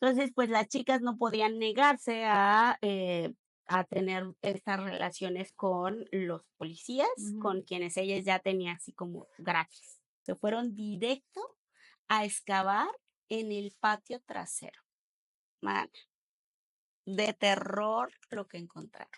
Entonces, pues, las chicas no podían negarse a tener estas relaciones con los policías, Ujú. con quienes ellas ya tenían así como gratis. Se fueron directo a excavar en el patio trasero. Mana, de terror lo que encontraron.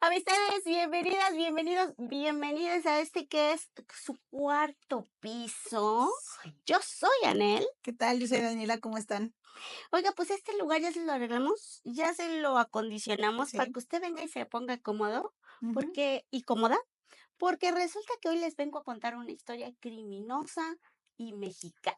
Amistades, bienvenidas, bienvenidos, bienvenidas a este que es su cuarto piso. Sí. Yo soy Anel. ¿Qué tal? Yo soy Daniela, ¿cómo están? Oiga, pues este lugar ya se lo arreglamos, ya se lo acondicionamos para Sí. que usted venga y se ponga cómodo, Ujú. porque y cómoda, porque resulta que hoy les vengo a contar una historia criminosa y mexicana.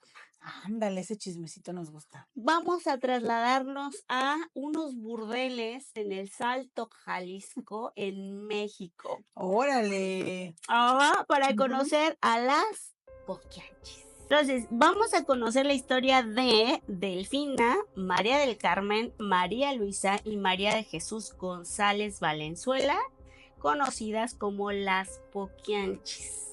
Ándale, ese chismecito nos gusta. Vamos a trasladarnos a unos burdeles en el Salto, Jalisco, en México. Órale. Para Ujú. conocer a las Poquianchis. Entonces, vamos a conocer la historia de Delfina, María del Carmen, María Luisa y María de Jesús González Valenzuela, conocidas como las Poquianchis.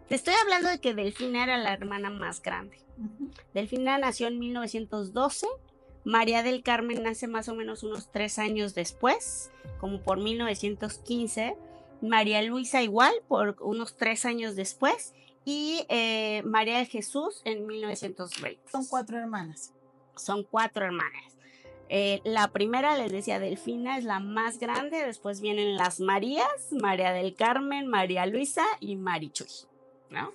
Te estoy hablando de que Delfina era la hermana más grande. Ujú. Delfina nació en 1912, María del Carmen nace más o menos unos 3 años después, como por 1915, María Luisa igual por unos 3 años después y María de Jesús en 1920. Son 4 hermanas. Son 4 hermanas. La primera, les decía, Delfina, es la más grande, después vienen las Marías, María del Carmen, María Luisa y Marichuy, ¿no?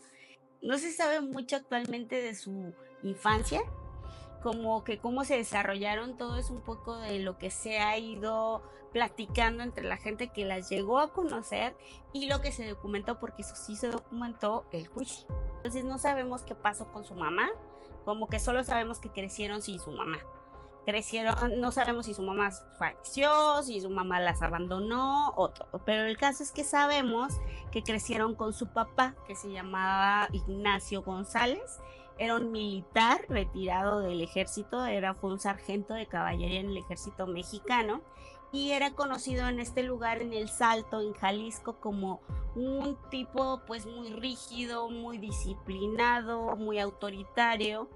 No se sabe mucho actualmente de su infancia, como que cómo se desarrollaron, todo es un poco de lo que se ha ido platicando entre la gente que las llegó a conocer y lo que se documentó, porque eso sí se documentó el juicio. Entonces no sabemos qué pasó con su mamá, como que solo sabemos que crecieron sin su mamá. Crecieron, no sabemos si su mamá falleció, si su mamá las abandonó o todo, pero el caso es que sabemos que crecieron con su papá, que se llamaba Ignacio González. Era un militar retirado del ejército, fue un sargento de caballería en el ejército mexicano y era conocido en este lugar, en El Salto, en Jalisco, como un tipo pues muy rígido, muy disciplinado, muy autoritario,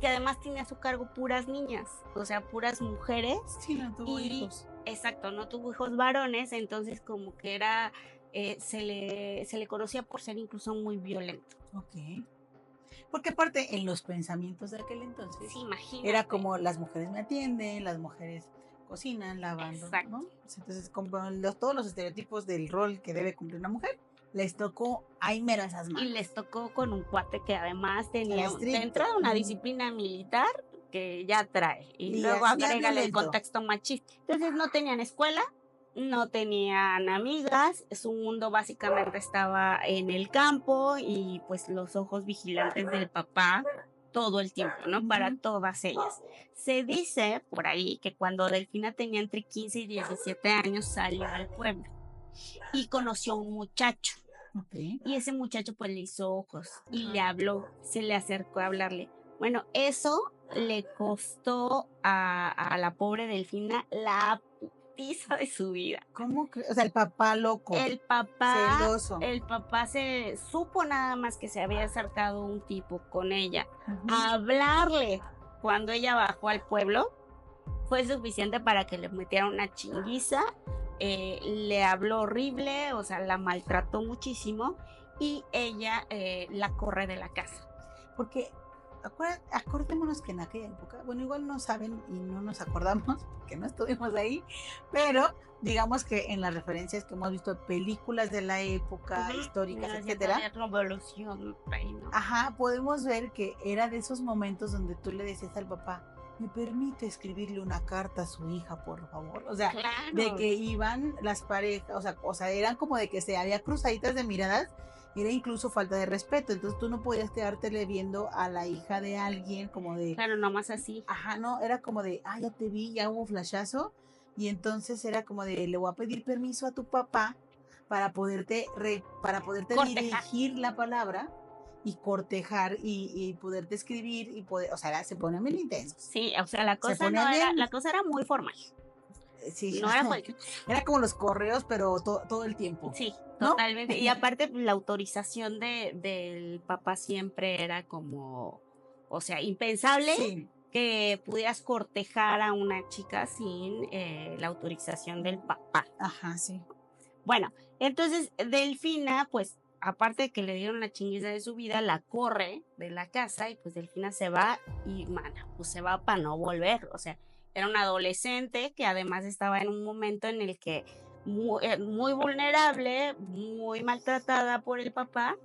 que además tiene a su cargo puras niñas, o sea, puras mujeres. Sí, no tuvo Y hijos. exacto, no tuvo hijos varones, entonces como que era, se le conocía por ser incluso muy violento. Okey. Porque aparte, en los pensamientos de aquel entonces, Sí, era imagínate. como las mujeres me atienden, las mujeres cocinan, lavan, Exacto. ¿no? Pues entonces, como todos los estereotipos del rol que debe cumplir una mujer, les tocó ahí mero esas Y les manos. tocó con un cuate que además Era tenía de estricto. entrada una Ujú. disciplina militar que ya trae, y Y luego hacía agrégale el violento. contexto machista. Entonces no tenían escuela, no tenían amigas, su mundo básicamente estaba en el campo y pues los ojos vigilantes del papá todo el tiempo, ¿no? Para Ujú. todas ellas. Se dice por ahí que cuando Delfina tenía entre 15 y 17 años salió al pueblo y conoció a un muchacho. Okey. Y ese muchacho pues le hizo ojos y le habló, se le acercó a hablarle. Bueno, eso le costó a la pobre Delfina la putiza de su vida. ¿Cómo cre? O sea, el papá loco, El papá, celoso. el papá se supo nada más que se había acercado un tipo con ella Ujú. a hablarle cuando ella bajó al pueblo. Fue suficiente para que le metiera una chinguiza, le habló horrible, o sea, la maltrató muchísimo y ella la corre de la casa. Porque acordémonos que en aquella época, bueno, igual no saben y no nos acordamos porque no estuvimos ahí, pero digamos que en las referencias que hemos visto, películas de la época, Ujú. históricas, No, ya etcétera, todavía revolución, ahí, ¿no? ajá, podemos ver que era de esos momentos donde tú le decías al papá, ¿me permite escribirle una carta a su hija, por favor? O sea, de Claro. que iban las parejas, o sea, eran como de que se había cruzaditas de miradas, era incluso falta de respeto. Entonces tú no podías quedártele viendo a la hija de alguien como de, Claro, nomás así. ajá, no, era como de, ah, ya te vi, ya hubo flashazo. Y entonces era como de, le voy a pedir permiso a tu papá para poderte Cortejar. dirigir la palabra y cortejar y poder describir y poder, o sea, se ponen bien intensos. Sí, o sea, la Se cosa no ponían era, bien, la cosa era muy formal. sí, No era cualquier. era como los correos, pero todo el tiempo, Sí, ¿no? totalmente. Y aparte, la autorización del papá siempre era como, o sea, impensable Sí. que pudieras cortejar a una chica sin la autorización del papá. Ajá, sí. Bueno, entonces Delfina, pues, aparte de que le dieron la chinguiza de su vida, la corre de la casa y pues Delfina se va y, mana, pues se va para no volver. O sea, era una adolescente que además estaba en un momento en el que muy vulnerable, muy maltratada por el papá,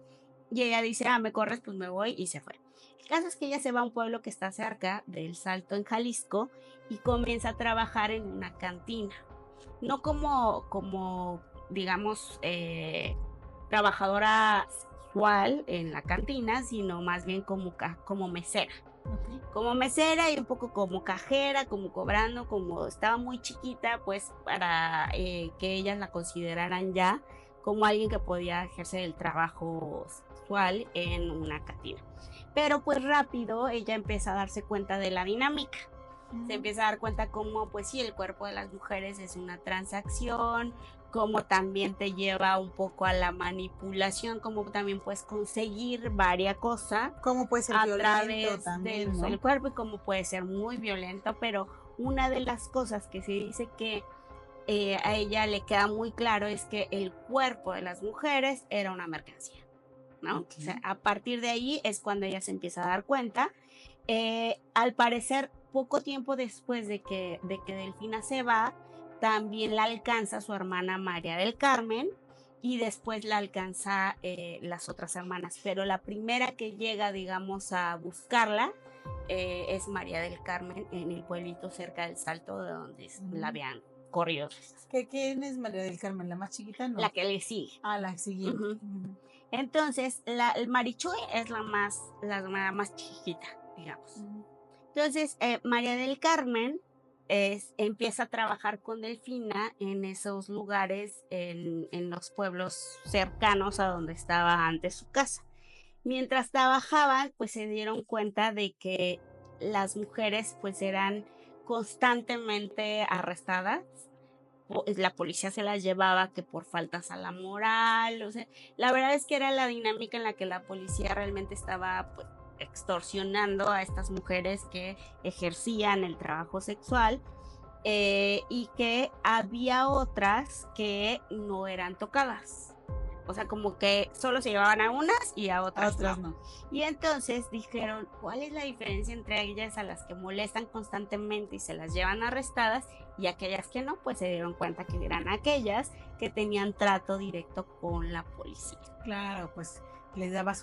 y ella dice, me corres, pues me voy, y se fue. El caso es que ella se va a un pueblo que está cerca del Salto en Jalisco y comienza a trabajar en una cantina. No como digamos, trabajadora sexual en la cantina, sino más bien como mesera. Okay. Como mesera y un poco como cajera, como cobrando, como estaba muy chiquita, pues para que ellas la consideraran ya como alguien que podía ejercer el trabajo sexual en una cantina. Pero pues rápido ella empieza a darse cuenta de la dinámica. Se empieza a dar cuenta cómo, pues sí, el cuerpo de las mujeres es una transacción, cómo también te lleva un poco a la manipulación, cómo también puedes conseguir varias cosas cómo puede ser a violento través también, del ¿no? cuerpo y cómo puede ser muy violento, pero una de las cosas que se dice que a ella le queda muy claro es que el cuerpo de las mujeres era una mercancía, ¿no? Okay. O sea, a partir de ahí es cuando ella se empieza a dar cuenta. Al parecer, poco tiempo después de que Delfina se va, también la alcanza su hermana María del Carmen y después la alcanza las otras hermanas, pero la primera que llega, digamos, a buscarla es María del Carmen en el pueblito cerca del Salto de donde la habían corrido. ¿Quién es María del Carmen? ¿La más chiquita? No. La que le sigue. La siguiente. Entonces, el Marichuy es la más chiquita, digamos. Entonces, María del Carmen empieza a trabajar con Delfina en esos lugares, en los pueblos cercanos a donde estaba antes su casa. Mientras trabajaban, pues se dieron cuenta de que las mujeres pues eran constantemente arrestadas. La policía se las llevaba que por faltas a la moral, o sea, la verdad es que era la dinámica en la que la policía realmente estaba pues extorsionando a estas mujeres que ejercían el trabajo sexual y que había otras que no eran tocadas. O sea, como que solo se llevaban a unas y a otras no. Y entonces dijeron, ¿cuál es la diferencia entre ellas a las que molestan constantemente y se las llevan arrestadas y aquellas que no? Pues se dieron cuenta que eran aquellas que tenían trato directo con la policía. Claro, pues les daba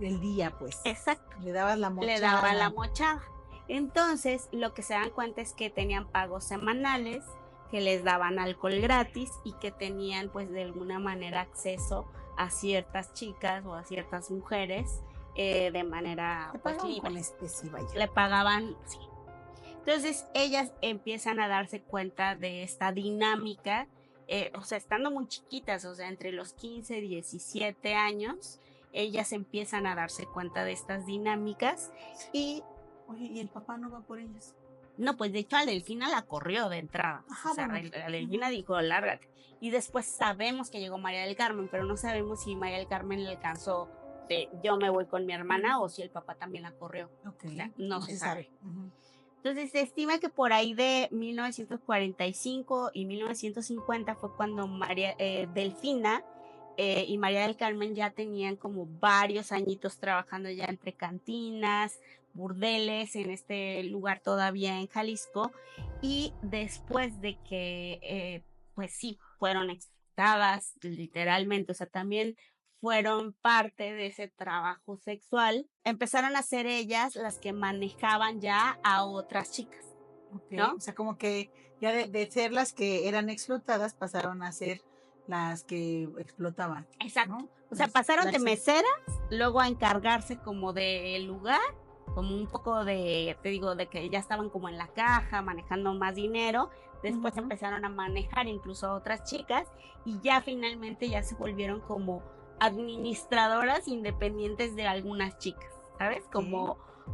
el día, pues. Exacto. Le dabas la mochada. Le daban la mochada. Entonces, lo que se dan cuenta es que tenían pagos semanales, que les daban alcohol gratis y que tenían pues de alguna manera acceso a ciertas chicas o a ciertas mujeres de manera pues, libre. Con especie, vaya. Le pagaban, sí. Entonces ellas empiezan a darse cuenta de esta dinámica, o sea, estando muy chiquitas, o sea, entre los 15 y 17 años, ellas empiezan a darse cuenta de estas dinámicas y... Oye, ¿y el papá no va por ellas? No, pues de hecho a Delfina la corrió de entrada. Ajá, o sea, bueno. a Delfina dijo, lárgate. Y después sabemos que llegó María del Carmen, pero no sabemos si María del Carmen le alcanzó de yo me voy con mi hermana o si el papá también la corrió. Okay. O sea, no se sabe. Entonces se estima que por ahí de 1945 y 1950 fue cuando Delfina y María del Carmen ya tenían como varios añitos trabajando ya entre cantinas, burdeles en este lugar todavía en Jalisco, y después de que pues sí fueron explotadas literalmente, o sea, también fueron parte de ese trabajo sexual, empezaron a ser ellas las que manejaban ya a otras chicas. Okay. ¿No? O sea, como que ya de ser las que eran explotadas pasaron a ser las que explotaban. Exacto. ¿No? O sea, pasaron de meseras, luego a encargarse como del lugar, como un poco de, te digo, de que ya estaban como en la caja, manejando más dinero. Después empezaron a manejar incluso a otras chicas y ya finalmente ya se volvieron como administradoras independientes de algunas chicas, ¿sabes? O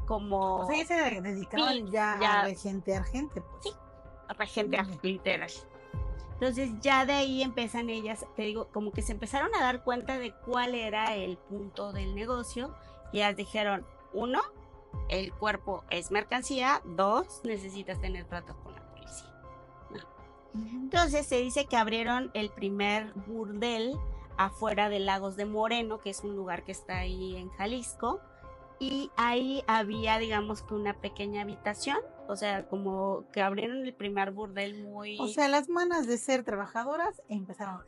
Como sea, ya se dedicaban sí, ya a ya, regentear gente, pues. sí, regente Órale. literal. Entonces ya de ahí empiezan ellas, te digo, como que se empezaron a dar cuenta de cuál era el punto del negocio y ellas dijeron, uno, el cuerpo es mercancía, dos, necesitas tener trato con la policía. ¿No? Entonces se dice que abrieron el primer burdel afuera de Lagos de Moreno, que es un lugar que está ahí en Jalisco, y ahí había, digamos que una pequeña habitación, o sea, como que abrieron el primer burdel O muy... sea, las manas de ser trabajadoras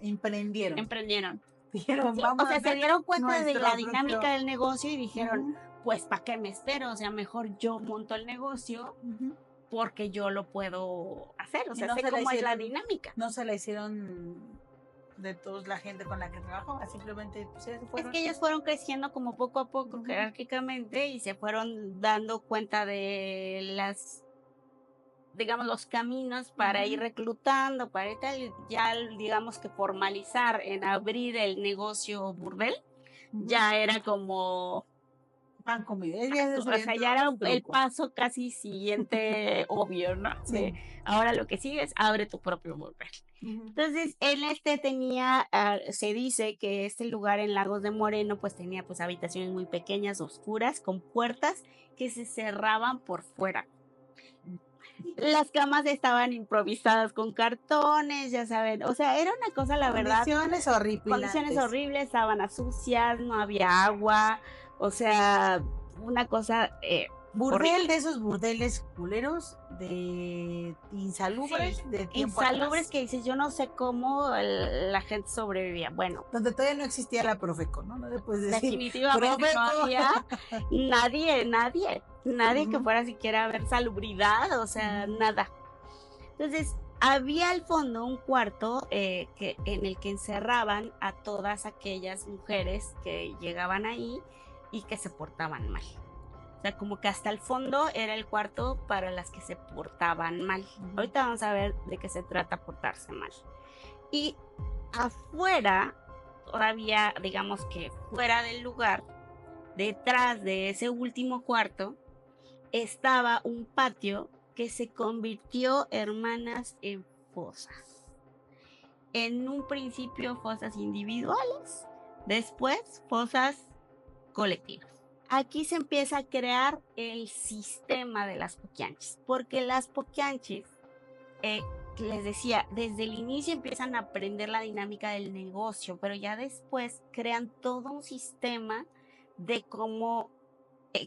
emprendieron. Emprendieron. Dijeron, Sí, vamos o a sea, se hacer dieron cuenta de la nuestro dinámica propio. del negocio y dijeron, Ujú, pues, ¿para qué me espero? O sea, mejor yo monto el negocio ujú. porque yo lo puedo hacer, o Y sea, sé cómo es la dinámica. no se la hicieron de todos la gente con la que trabajaba, simplemente pues ellos Es fueron. que ellos fueron creciendo como poco a poco, Ujú. jerárquicamente, y se fueron dando cuenta de las, digamos, los caminos para ir Ujú. reclutando, para ir tal, ya digamos que formalizar en abrir el negocio burdel, Ujú. ya era como Pan comido. Ya se o sabían sea, ya todos era los el trucos. paso casi siguiente obvio, ¿no? De Sí. ahora lo que sigue es abre tu propio burger. Ujú. Entonces, él tenía, se dice que este lugar en Lagos de Moreno, pues tenía pues habitaciones muy pequeñas, oscuras, con puertas que se cerraban por fuera. Las camas estaban improvisadas con cartones, ya saben, o sea, era una cosa, la verdad, Condiciones condiciones horripilantes. horribles, sábanas sucias, no había agua, o sea, una cosa Burdel horrible. de esos burdeles culeros, de Sí, insalubres de tiempo insalubres atrás, que dices, yo no sé cómo la gente sobrevivía. Bueno, donde todavía no existía la Profeco, ¿no? No le puedes decir, definitivamente no Profeco. había nadie que Ujú, fuera siquiera a ver salubridad, o sea, ujú, nada. Entonces, había al fondo un cuarto en el que encerraban a todas aquellas mujeres que llegaban ahí y que se portaban mal. O sea, como que hasta el fondo era el cuarto para las que se portaban mal. ujú. Ahorita vamos a ver de qué se trata portarse mal. Y afuera, todavía, digamos que fuera del lugar, detrás de ese último cuarto, estaba un patio que se convirtió, hermanas, en fosas. En un principio fosas individuales, después fosas colectivas. Aquí se empieza a crear el sistema de las poquianchis, porque las poquianchis, eh, les decía, desde el inicio empiezan a aprender la dinámica del negocio, pero ya después crean todo un sistema de cómo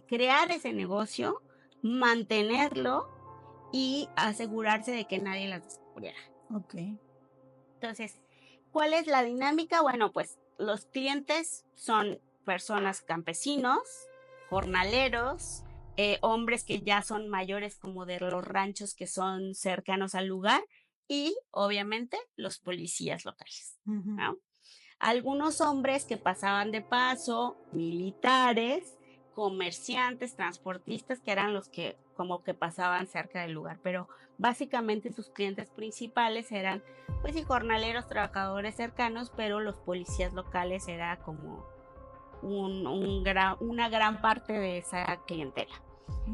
crear ese negocio, mantenerlo y asegurarse de que nadie las descubriera. Ok. Entonces, ¿cuál es la dinámica? Bueno, pues los clientes son personas campesinos, jornaleros, hombres que ya son mayores como de los ranchos que son cercanos al lugar y obviamente los policías locales, Ujú. ¿no? Algunos hombres que pasaban de paso, militares, comerciantes, transportistas, que eran los que como que pasaban cerca del lugar, pero básicamente sus clientes principales eran pues y jornaleros, trabajadores cercanos, pero los policías locales era como una gran parte de esa clientela.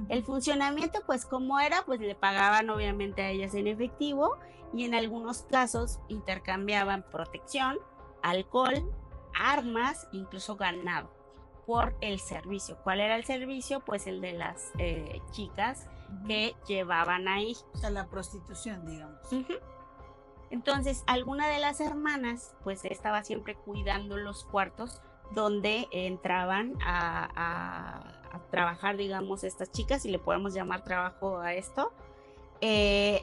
El Ujú. funcionamiento, pues como era, pues le pagaban obviamente a ellas en efectivo y en algunos casos intercambiaban protección, alcohol, armas, incluso ganado por el servicio. ¿Cuál era el servicio? Pues el de las chicas Ujú. que llevaban ahí. O sea, la prostitución, digamos. Ujú. Entonces, alguna de las hermanas, pues estaba siempre cuidando los cuartos donde entraban a trabajar, digamos, estas chicas, si le podemos llamar trabajo a esto.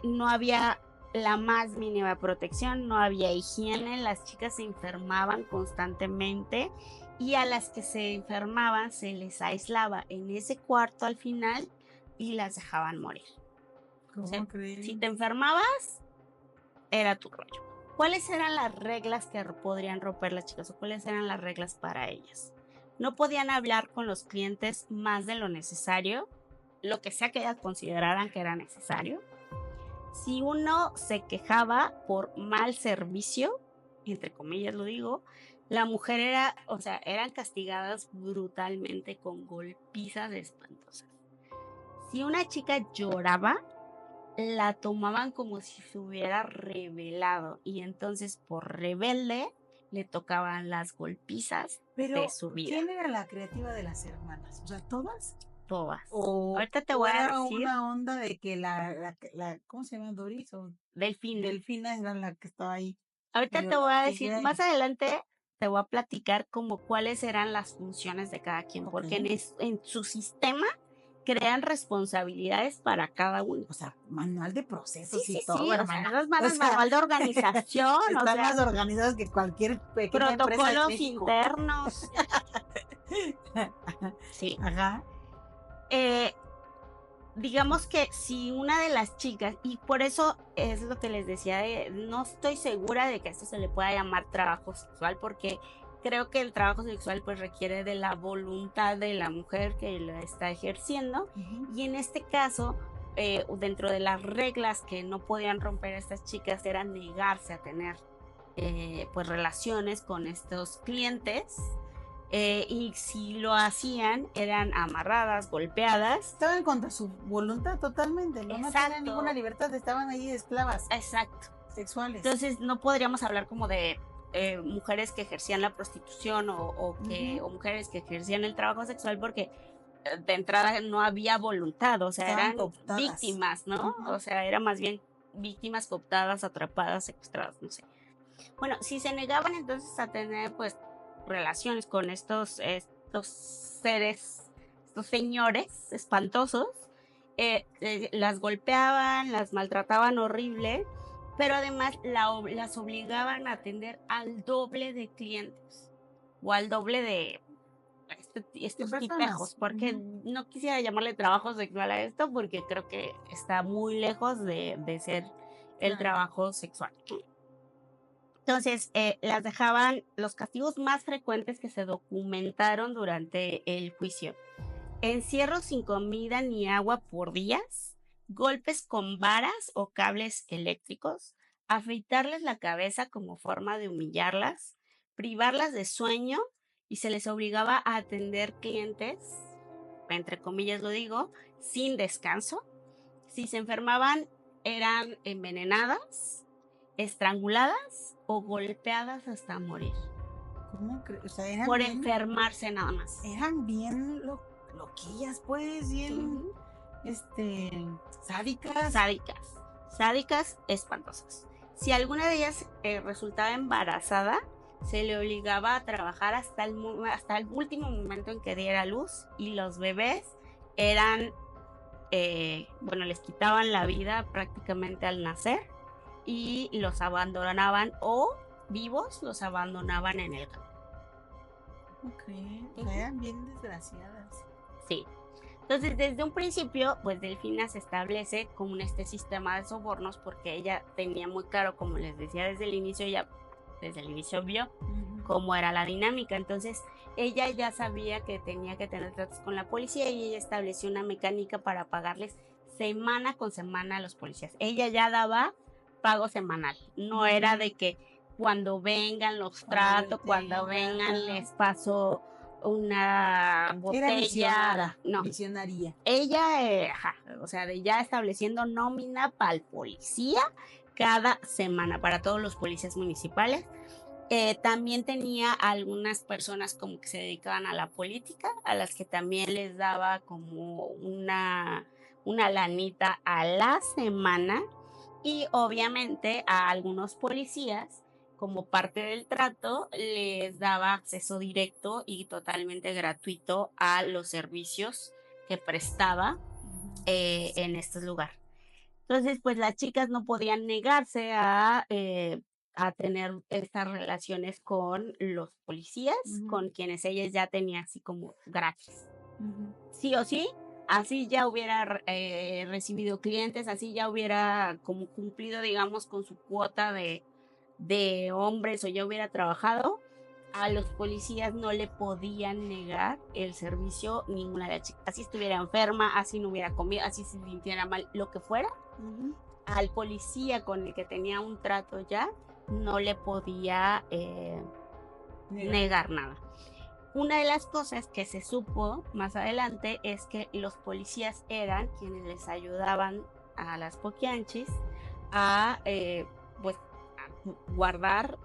No había la más mínima protección, no había higiene, las chicas se enfermaban constantemente y a las que se enfermaban se les aislaba en ese cuarto al final y las dejaban morir. O sea, ¿Cómo si creen? te enfermabas, era tu rollo. ¿Cuáles eran las reglas que podrían romper las chicas o cuáles eran las reglas para ellas? No podían hablar con los clientes más de lo necesario, lo que sea que ellas consideraran que era necesario. Si uno se quejaba por mal servicio, entre comillas lo digo, La mujer era, o sea, eran castigadas brutalmente con golpizas espantosas. Si una chica lloraba, la tomaban como si se hubiera rebelado y entonces por rebelde le tocaban las golpizas de Pero, su vida, ¿quién era la creativa de las hermanas? O sea, ¿todas? todas. ¿O, Ahorita te o voy a era decir una onda de que ¿cómo se llama? Doris o Delfina. Delfina era la que estaba ahí? Ahorita Medio te voy a decir, loquilla más y- adelante te voy a platicar como cuáles eran las funciones de cada quien, Ok. porque en su sistema crean responsabilidades para cada uno. O sea, manual de Sí, procesos y sí, todo, sí, o sea, hermana. esas O manos sea, manual de organización, o están sea, más organizados que cualquier pequeña empresa de protocolos México. internos, sí. Ajá. Eh, digamos que si una de las chicas, y por eso es lo que les decía, no estoy segura de que esto se le pueda llamar trabajo sexual, porque creo que el trabajo sexual pues requiere de la voluntad de la mujer que lo está ejerciendo, y en este caso, dentro de las reglas que no podían romper estas chicas era negarse a tener pues relaciones con estos clientes. Y si lo hacían, eran amarradas, golpeadas. Estaban contra su voluntad totalmente, ¿no? No tenían ninguna Exacto, libertad, estaban ahí esclavas exacto. sexuales. Entonces no podríamos hablar como de mujeres que ejercían la prostitución o mujeres que ejercían el trabajo sexual porque de entrada no había voluntad, o sea, Estaban eran cooptadas. víctimas, ¿no? O sea, era más bien víctimas cooptadas, atrapadas, secuestradas, no sé. Bueno, si se negaban entonces a tener pues relaciones con estos seres, estos señores espantosos, las golpeaban, las maltrataban horrible, pero además las obligaban a atender al doble de clientes o al doble de De estos tipejos, personas. porque no quisiera llamarle trabajo sexual a esto porque creo que está muy lejos de ser el Claro. trabajo sexual. Entonces, las dejaban los castigos más frecuentes que se documentaron durante el juicio. Encierros sin comida ni agua por días, golpes con varas o cables eléctricos, afeitarles la cabeza como forma de humillarlas, privarlas de sueño y se les obligaba a atender clientes, entre comillas lo digo, sin descanso. Si se enfermaban, eran envenenadas, estranguladas o golpeadas hasta morir. ¿Cómo crees? O sea, Por enfermarse nada más. eran bien loquillas, pues, bien, Ujú. sádicas. Sádicas, espantosas. Si alguna de ellas resultaba embarazada, se le obligaba a trabajar hasta el último momento en que diera luz y los bebés eran, bueno, les quitaban la vida prácticamente al nacer y los abandonaban o vivos los abandonaban en el campo. Ok, o sea, eran bien desgraciadas. Sí. Entonces, desde un principio, pues Delfina se establece como este sistema de sobornos porque ella tenía muy claro, como les decía desde el inicio, ella desde el inicio vio cómo era la dinámica. Entonces, ella ya sabía que tenía que tener tratos con la policía y ella estableció una mecánica para pagarles semana con semana a los policías. Ella ya daba pago semanal. No era de que cuando vengan los trato, cuando vengan les paso una Era botella. No, visionaria. ella, o sea, de ya estableciendo nómina para el policía cada semana, para todos los policías municipales. También tenía algunas personas como que se dedicaban a la política, a las que también les daba como una lanita a la semana y obviamente a algunos policías como parte del trato les daba acceso directo y totalmente gratuito a los servicios que prestaba en estos lugares. Entonces, pues las chicas no podían negarse a tener estas relaciones con los policías, con quienes ellas ya tenían así como gratis. Sí o sí, así ya hubiera recibido clientes, así ya hubiera como cumplido, digamos, con su cuota de hombres o ya hubiera trabajado, a los policías no le podían negar el servicio ninguna de las chicas. Así estuviera enferma, así no hubiera comido, así se sintiera mal, lo que fuera. Al policía con el que tenía un trato ya, no le podía negar nada. Una de las cosas que se supo más adelante es que los policías eran quienes les ayudaban a las Poquianchis a, pues, a guardar,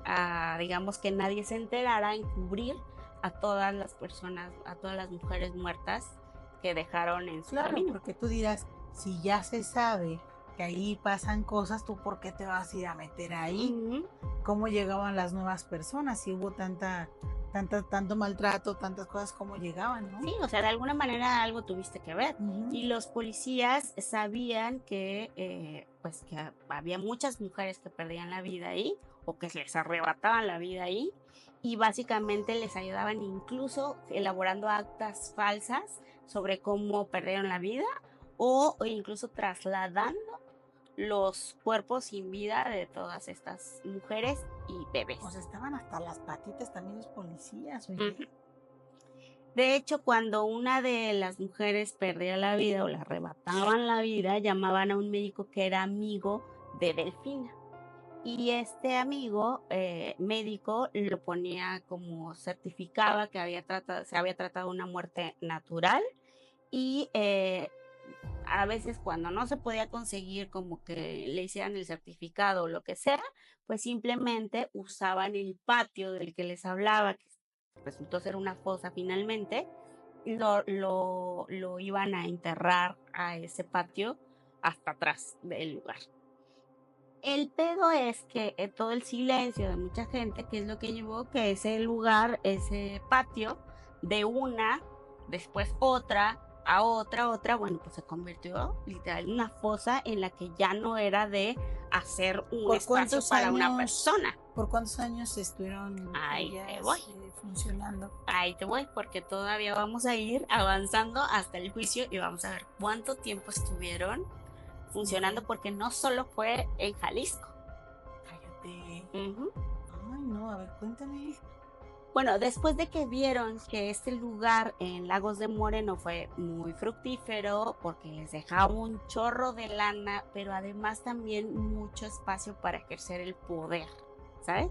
digamos que nadie se enterara, encubrir a todas las personas, a todas las mujeres muertas que dejaron en su Claro, camino. porque tú dirás, si ya se sabe que ahí pasan cosas, ¿tú por qué te vas a ir a meter ahí? Ujú. ¿Cómo llegaban las nuevas personas? Si hubo tanto maltrato, tantas cosas, ¿cómo llegaban, no? Sí, o sea, de alguna manera algo tuviste que ver. Ujú. Y los policías sabían que, pues, que había muchas mujeres que perdían la vida ahí o que les arrebataban la vida ahí y básicamente les ayudaban incluso elaborando actas falsas sobre cómo perdieron la vida o incluso trasladando los cuerpos sin vida de todas estas mujeres y bebés. O sea, estaban hasta las patitas también los policías, oye. Ujú. De hecho, cuando una de las mujeres perdía la vida o le arrebataban la vida, llamaban a un médico que era amigo de Delfina. Y este amigo médico lo ponía como certificaba que se había tratado una muerte natural y a veces cuando no se podía conseguir como que le hicieran el certificado o lo que sea, pues simplemente usaban el patio del que les hablaba, que resultó ser una fosa finalmente, y lo iban a enterrar a ese patio hasta atrás del lugar. El pedo es que todo el silencio de mucha gente, que es lo que llevó que ese lugar, ese patio, de una, después otra, a otra, bueno, pues se convirtió literal en una fosa en la que ya no era de hacer un ¿Por espacio cuántos para una años? persona. ¿Por cuántos años estuvieron Ahí ellas te voy. funcionando? Ahí te voy, porque todavía vamos a ir avanzando hasta el juicio y vamos a ver cuánto tiempo estuvieron funcionando, porque no solo fue en Jalisco. Cállate. Ujú. Ay, no, a ver, cuéntame. Bueno, después de que vieron que este lugar en Lagos de Moreno fue muy fructífero porque les dejaba un chorro de lana, pero además también mucho espacio para ejercer el poder, ¿sabes?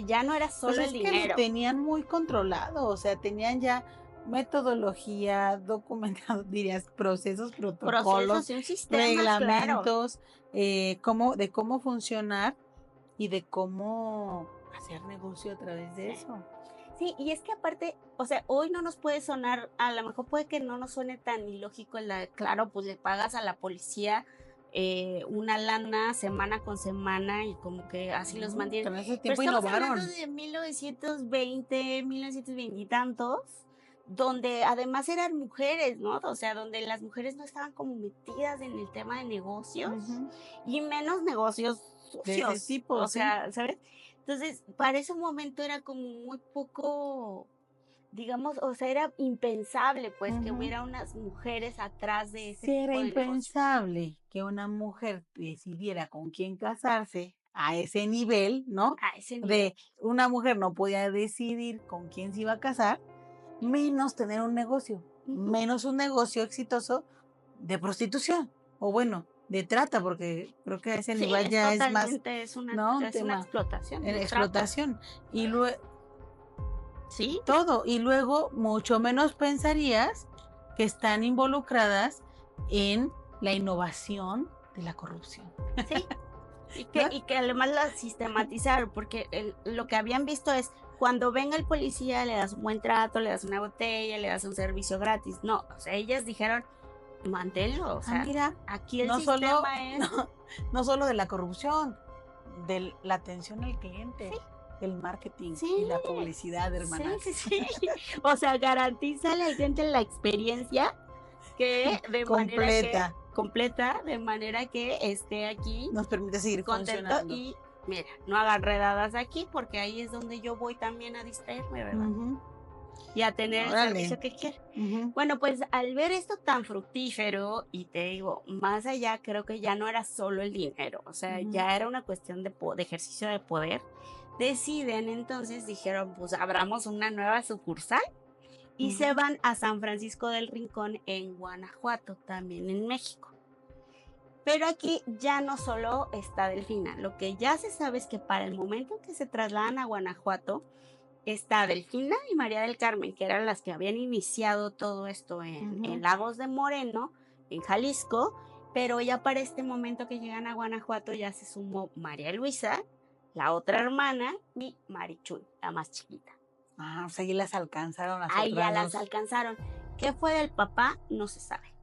Ya no era solo Pues el es que lo dinero. tenían muy controlado, o sea, tenían ya metodología, documentado, dirías, procesos, protocolos, Procesos y un sistema, claro. reglamentos, de cómo funcionar y de cómo hacer negocio a través de Sí. eso. Sí, y es que aparte, o sea, hoy no nos puede sonar, a lo mejor puede que no nos suene tan ilógico claro, pues le pagas a la policía una lana semana con semana y como que así los mantienen. Pero en ese Pero tiempo estamos innovaron. hablando de 1920, 1920 y tantos, donde además eran mujeres, ¿no? O sea, donde las mujeres no estaban como metidas en el tema de negocios y menos negocios De ese sucios. tipo, O sí. sea, ¿sabes? Entonces, para ese momento era como muy poco, digamos, o sea, era impensable, pues, que hubiera unas mujeres atrás de ese Sí, era tipo de negocio. impensable que una mujer decidiera con quién casarse a ese nivel, ¿no? A ese nivel. De una mujer no podía decidir con quién se iba a casar, menos tener un negocio, menos un negocio exitoso de prostitución, o bueno, de trata, porque creo que a ese Sí, nivel ya es más, totalmente, es una tema, explotación. Un explotación. Y luego, sí, todo, y luego mucho menos pensarías que están involucradas en la innovación de la corrupción. sí. ¿No? Y que además la sistematizaron, porque lo que habían visto es, cuando venga el policía le das un buen trato, le das una botella, le das un servicio gratis. No, o sea, ellas dijeron, manténlo, o sea, mira, aquí el no sistema solo, es... no solo de la corrupción, de la atención al cliente, Sí. el marketing Sí. y la publicidad, hermanas. Sí. O sea, garantízale al cliente la experiencia que de completa, completa, de manera que esté aquí nos permite seguir contento funcionando. y mira, no hagan redadas aquí porque ahí es donde yo voy también a distraerme, ¿verdad? Y a tener el servicio que quiero. Bueno, pues al ver esto tan fructífero, y te digo, más allá, creo que ya no era solo el dinero, o sea, ya era una cuestión de ejercicio de poder. Deciden entonces, dijeron, pues abramos una nueva sucursal y se van a San Francisco del Rincón en Guanajuato, también en México. Pero aquí ya no solo está Delfina, lo que ya se sabe es que para el momento en que se trasladan a Guanajuato, está Delfina y María del Carmen, que eran las que habían iniciado todo esto en Lagos de Moreno, en Jalisco, pero ya para este momento que llegan a Guanajuato ya se sumó María Luisa, la otra hermana, y Marichuy, la más chiquita. Ah, o sea, ahí las alcanzaron las Ahí ya otras las dos. alcanzaron. ¿Qué fue del papá? No se sabe.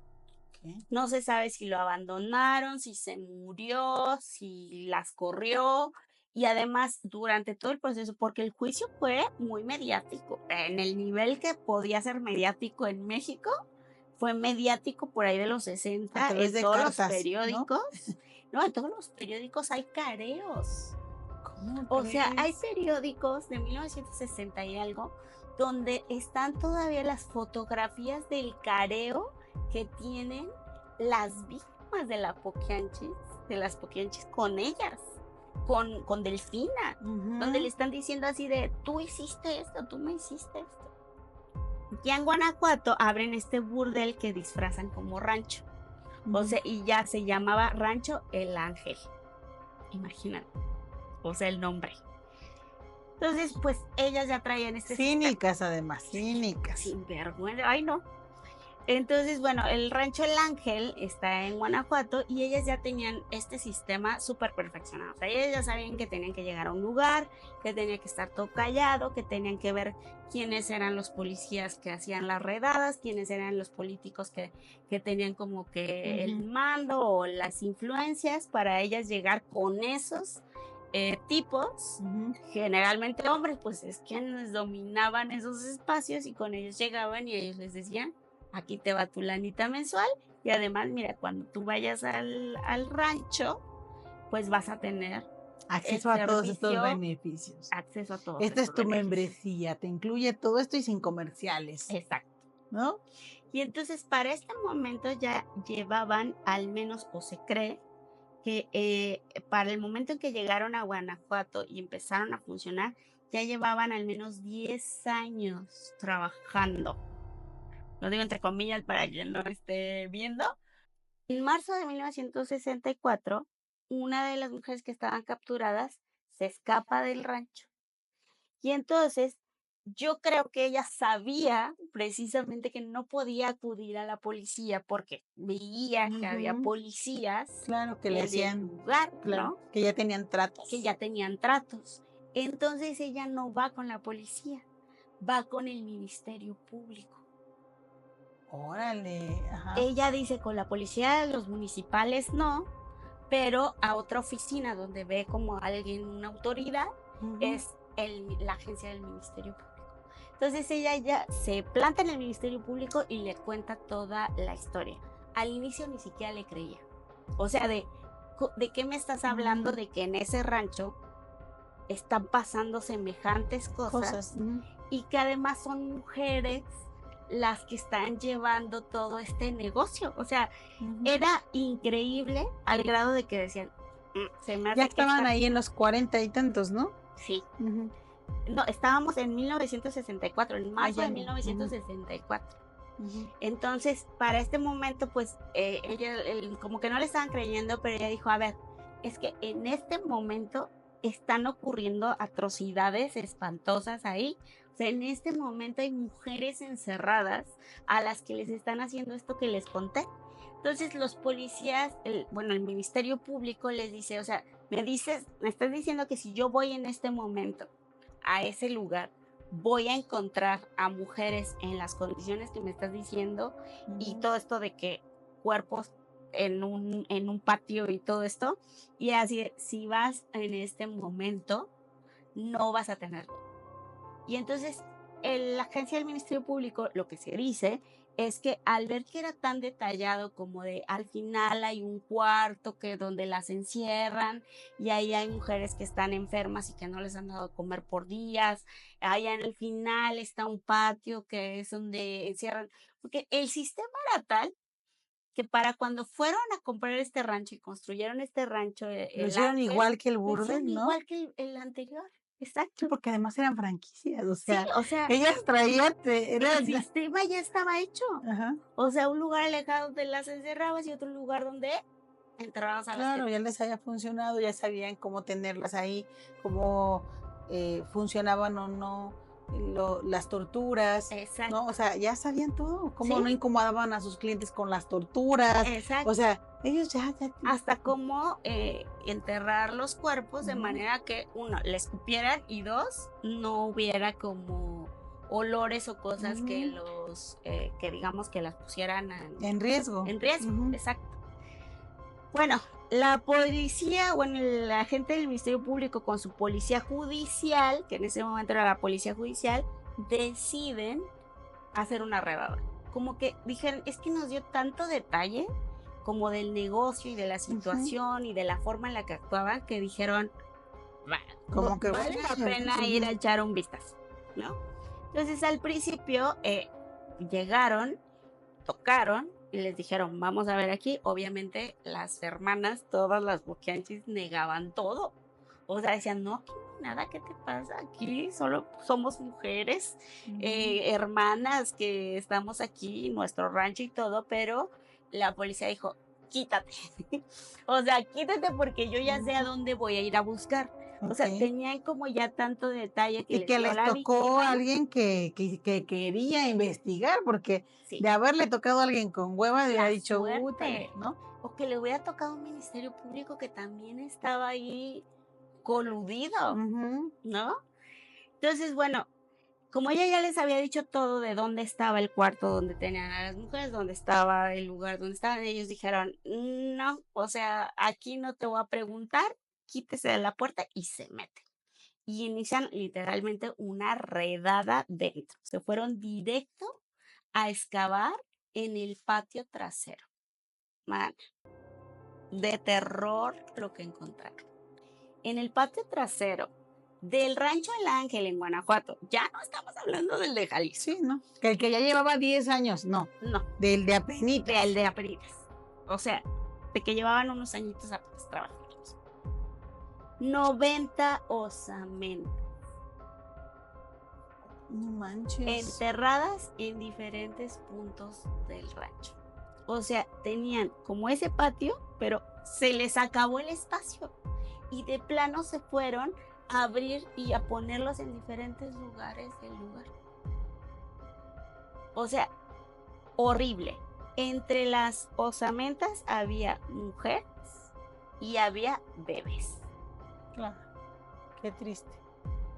¿Qué? No se sabe si lo abandonaron, si se murió, si las corrió. Y además, durante todo el proceso, porque el juicio fue muy mediático, en el nivel que podía ser mediático en México, fue mediático por ahí de los A 60, través en de todos los cartas, ¿no? periódicos. No, en todos los periódicos hay careos. ¿Cómo O sea, hay crees? periódicos de 1960 y algo donde están todavía las fotografías del careo que tienen las víctimas de las Poquianchis con ellas, con Delfina, donde le están diciendo así de, tú hiciste esto, tú me hiciste esto. Y en Guanajuato abren este burdel que disfrazan como rancho. O sea, y ya se llamaba Rancho El Ángel. Imagínate. O sea, el nombre. Entonces, pues ellas ya traían este Cínicas, además, cínicas. sin vergüenza. Ay, no. Entonces, bueno, el rancho El Ángel está en Guanajuato y ellas ya tenían este sistema súper perfeccionado. O sea, ellas ya sabían que tenían que llegar a un lugar, que tenía que estar todo callado, que tenían que ver quiénes eran los policías que hacían las redadas, quiénes eran los políticos que tenían como que el mando o las influencias para ellas llegar con esos tipos, generalmente hombres, pues es quienes dominaban esos espacios y con ellos llegaban y ellos les decían, aquí te va tu lanita mensual y además, mira, cuando tú vayas al rancho, pues vas a tener acceso a todos estos beneficios. Acceso a todos Esta estos es tu beneficios. membresía, te incluye todo esto y sin comerciales. Exacto. ¿No? Y entonces para este momento ya llevaban al menos, o se cree, que para el momento en que llegaron a Guanajuato y empezaron a funcionar, ya llevaban al menos 10 años trabajando. Lo digo entre comillas para quien no esté viendo. En marzo de 1964, una de las mujeres que estaban capturadas se escapa del rancho. Y entonces yo creo que ella sabía precisamente que no podía acudir a la policía porque veía que había policías claro, que le en hacían el lugar, claro, ¿no? que ya tenían tratos. Que ya tenían tratos. Entonces ella no va con la policía, va con el Ministerio Público. Órale, ajá. Ella dice con la policía, los municipales no, pero a otra oficina donde ve como alguien, una autoridad, es la agencia del Ministerio Público. Entonces ella ya se planta en el Ministerio Público y le cuenta toda la historia. Al inicio ni siquiera le creía. O sea, ¿de qué me estás hablando? De que en ese rancho están pasando semejantes cosas. Y que además son mujeres las que están llevando todo este negocio. O sea, era increíble al grado de que decían, se me hace ya que estaban ahí en los 40 y tantos, ¿no? Sí. No, estábamos en 1964, en marzo de 1964. Entonces, para este momento, pues, ella como que no le estaban creyendo, pero ella dijo, a ver, es que en este momento están ocurriendo atrocidades espantosas ahí. O sea, en este momento hay mujeres encerradas a las que les están haciendo esto que les conté. Entonces los policías, el Ministerio Público les dice, o sea, me estás diciendo que si yo voy en este momento a ese lugar, voy a encontrar a mujeres en las condiciones que me estás diciendo y todo esto de que cuerpos en un patio y todo esto, y así, si vas en este momento, no vas a tenerlo. Y entonces, la agencia del Ministerio Público, lo que se dice es que al ver que era tan detallado como de al final hay un cuarto que donde las encierran y ahí hay mujeres que están enfermas y que no les han dado a comer por días, allá en el final está un patio que es donde encierran, porque el sistema era tal que para cuando fueron a comprar este rancho y construyeron este rancho, lo hicieron igual que el burdel, ¿no? Igual que el anterior. Exacto. Porque además eran franquicias, o sea, sí, o sea, ellas traían, el sistema ya estaba hecho. Ajá. O sea, un lugar alejado donde las encerrabas y otro lugar donde enterrabas a las claro, ya les había funcionado, ya sabían cómo tenerlas ahí, cómo funcionaban o no las torturas, Exacto. ¿no? O sea, ya sabían todo, cómo Sí. no incomodaban a sus clientes con las torturas, Exacto. o sea, ellos ya, Hasta cómo enterrar los cuerpos de Ujú. manera que, uno, les cupieran y dos, no hubiera como olores o cosas que Ujú. los, que digamos que las pusieran En riesgo. en riesgo. Ujú. Exacto. Bueno, la policía, bueno, el agente del Ministerio Público con su policía judicial, que en ese momento era la policía judicial, deciden hacer una redada. Como que dijeron, es que nos dio tanto detalle como del negocio y de la Ujú. situación y de la forma en la que actuaban, que dijeron, Como que vale la pena ir a echar un vistazo, ¿no? Entonces al principio llegaron, tocaron y les dijeron, vamos a ver aquí. Obviamente las hermanas, todas las boquianchis, negaban todo. O sea, decían, no, aquí no hay nada, ¿qué te pasa? Aquí solo somos mujeres, hermanas que estamos aquí, nuestro rancho y todo, pero la policía dijo, quítate. O sea, quítate porque yo ya sé a dónde voy a ir a buscar. O sea, Ok. tenían como ya tanto detalle que Y les que dio les la tocó a víctima. alguien que quería investigar, porque Sí, de haberle tocado a alguien con hueva, hubiera la dicho, útale, suerte. ¿no? O que le hubiera tocado un ministerio público que también estaba ahí coludido, Ujú. ¿no? Entonces, bueno, como ella ya les había dicho todo de dónde estaba el cuarto donde tenían a las mujeres, dónde estaba el lugar donde estaban, ellos dijeron, no, o sea, aquí no te voy a preguntar, quítese de la puerta y se mete. Y inician literalmente una redada dentro. Se fueron directo a excavar en el patio trasero. Man, de terror lo que encontraron. En el patio trasero del Rancho El Ángel en Guanajuato. Ya no estamos hablando del de Jalisco. Sí, ¿no? Que el que ya llevaba 10 años, no, No, del de de apenitas. el de Aperitas. O sea, de que llevaban unos añitos apenas trabajando. 90 osamentas No manches. enterradas en diferentes puntos del rancho. O sea, tenían como ese patio, pero se les acabó el espacio. Y de plano se fueron a abrir y a ponerlos en diferentes lugares del lugar. O sea, horrible. Entre las osamentas había mujeres y había bebés. Claro, qué triste.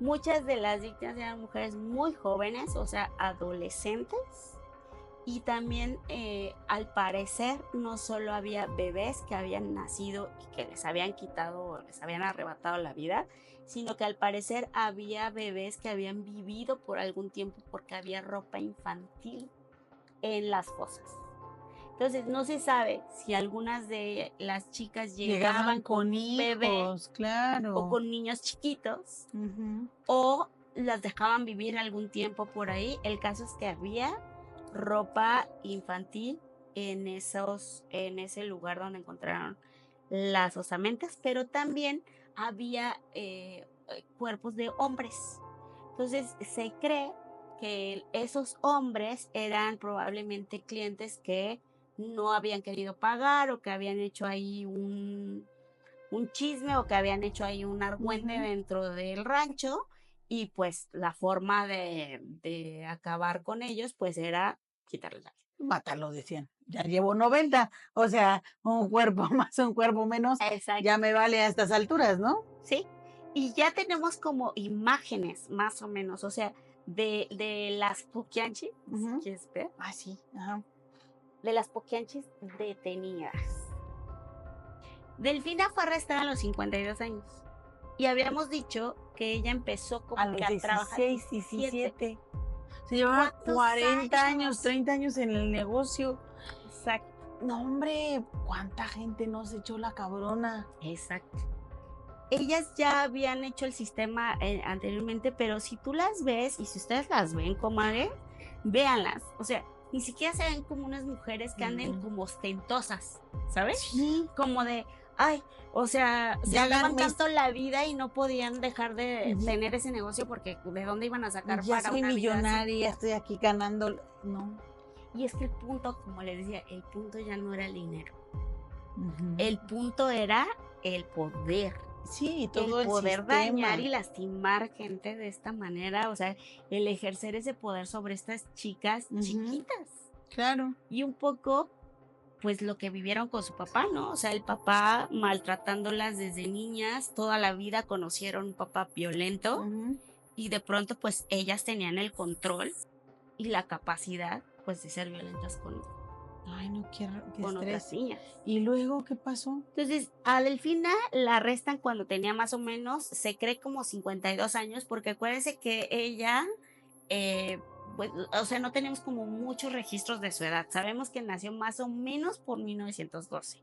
Muchas de las víctimas eran mujeres muy jóvenes, o sea, adolescentes. Y también, al parecer, no solo había bebés que habían nacido y que les habían quitado o les habían arrebatado la vida, sino que al parecer había bebés que habían vivido por algún tiempo porque había ropa infantil en las fosas. Entonces, no se sabe si algunas de las chicas Llegaban llegaban con con un bebé hijos, o claro. con niños chiquitos Ujú. o las dejaban vivir algún tiempo por ahí. El caso es que había ropa infantil en ese lugar donde encontraron las osamentas, pero también había cuerpos de hombres. Entonces se cree que esos hombres eran probablemente clientes que no habían querido pagar o que habían hecho ahí un chisme o que habían hecho ahí un argüente Ujú. dentro del rancho y pues la forma de acabar con ellos pues era quitarles la vida. Mátalo, decían. Ya llevo 90, o sea, un cuerpo más, un cuerpo menos, Exacto, ya me vale a estas alturas, ¿no? ¿sí? Y ya tenemos como imágenes más o menos, o sea, de las poquianchis, si Ujú. quieres ver, Ah, sí, ajá. de las poquianchis detenidas. Delfina fue arrestada a los 52 años y habíamos dicho que ella empezó A como los que a trabajar 16, 17. 17. Se llevaba ¿Cuántos 40 años, años? 30 años en el negocio. Exacto, No, hombre, cuánta gente nos echó la cabrona. exacto. Ellas ya habían hecho el sistema anteriormente, pero si tú las ves y si ustedes las ven, comadre, véanlas. O sea, ni siquiera se ven como unas mujeres que anden como ostentosas, ¿sabes? Sí, Como de, ay, o sea, se ya ganaban gané, tanto la vida y no podían dejar de y- tener ese negocio porque ¿de dónde iban a sacar ya para soy una vida así? millonaria, estoy aquí ganando. No. Y es que el punto, como les decía, el punto ya no era el dinero. Ujú. El punto era el poder. Sí, el todo el poder dañar sistema. y lastimar gente de esta manera, o sea, el ejercer ese poder sobre estas chicas Ujú, chiquitas. claro. Y un poco, pues lo que vivieron con su papá, ¿no? O sea, el papá maltratándolas desde niñas, toda la vida conocieron un papá violento Ujú. y de pronto pues ellas tenían el control y la capacidad pues de ser violentas Ay, no, qué con otras estrés. niñas. ¿Y luego qué pasó? Entonces, a Delfina la arrestan cuando tenía más o menos, se cree como 52 años, porque acuérdense que ella, pues, o sea, no tenemos como muchos registros de su edad. Sabemos que nació más o menos por 1912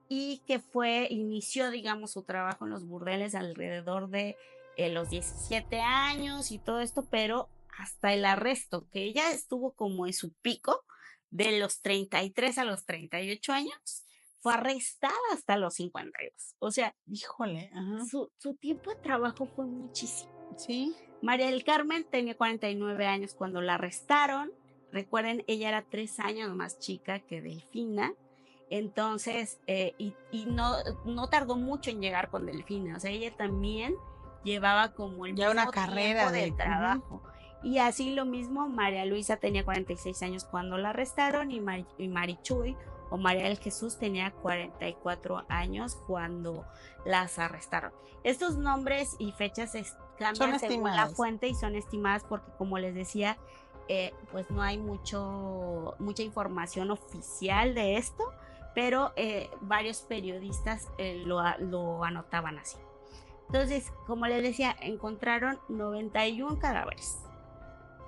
y que inició, digamos, su trabajo en los burdeles alrededor de los 17 años y todo esto, pero hasta el arresto, que ella estuvo como en su pico, de los 33 a los 38 años, fue arrestada hasta los 52. O sea, Híjole, ajá. su tiempo de trabajo fue muchísimo. Sí. María del Carmen tenía 49 años cuando la arrestaron. Recuerden, ella era 3 años más chica que Delfina. Entonces, y no tardó mucho en llegar con Delfina. O sea, ella también llevaba como el Ya una mismo carrera tiempo de de. Ujú. trabajo. Y así lo mismo, María Luisa tenía 46 años cuando la arrestaron y Marichuy o María del Jesús tenía 44 años cuando las arrestaron. Estos nombres y fechas Son cambian según la estimadas. fuente y son estimadas porque, como les decía, pues no hay mucha información oficial de esto, pero varios periodistas lo anotaban así. Entonces, como les decía, encontraron 91 cadáveres.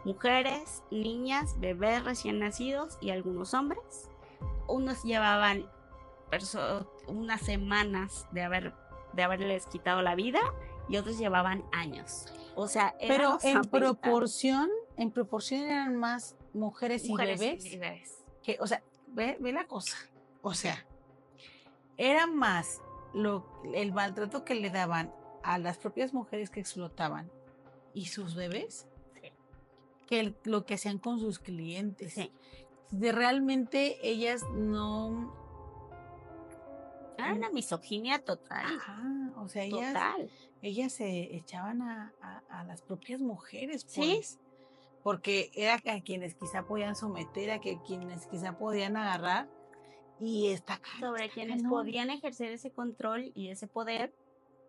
Mujeres, niñas, bebés recién nacidos y algunos hombres. Unos llevaban unas semanas de haberles quitado la vida y otros llevaban años. O sea, Pero éramos a pensar en proporción eran más mujeres y mujeres y bebés bebés. que, o sea, ve la cosa. O sea, era más el maltrato que le daban a las propias mujeres que explotaban y sus bebés Sí, que lo que hacían con sus clientes. sí. De realmente ellas no. Era una misoginia total, Ajá, o sea, total. ellas se echaban a las propias mujeres, Sí, pues, porque era a quienes quizá podían someter, quienes quizá podían agarrar, y sobre está quienes cañón, podían ejercer ese control y ese poder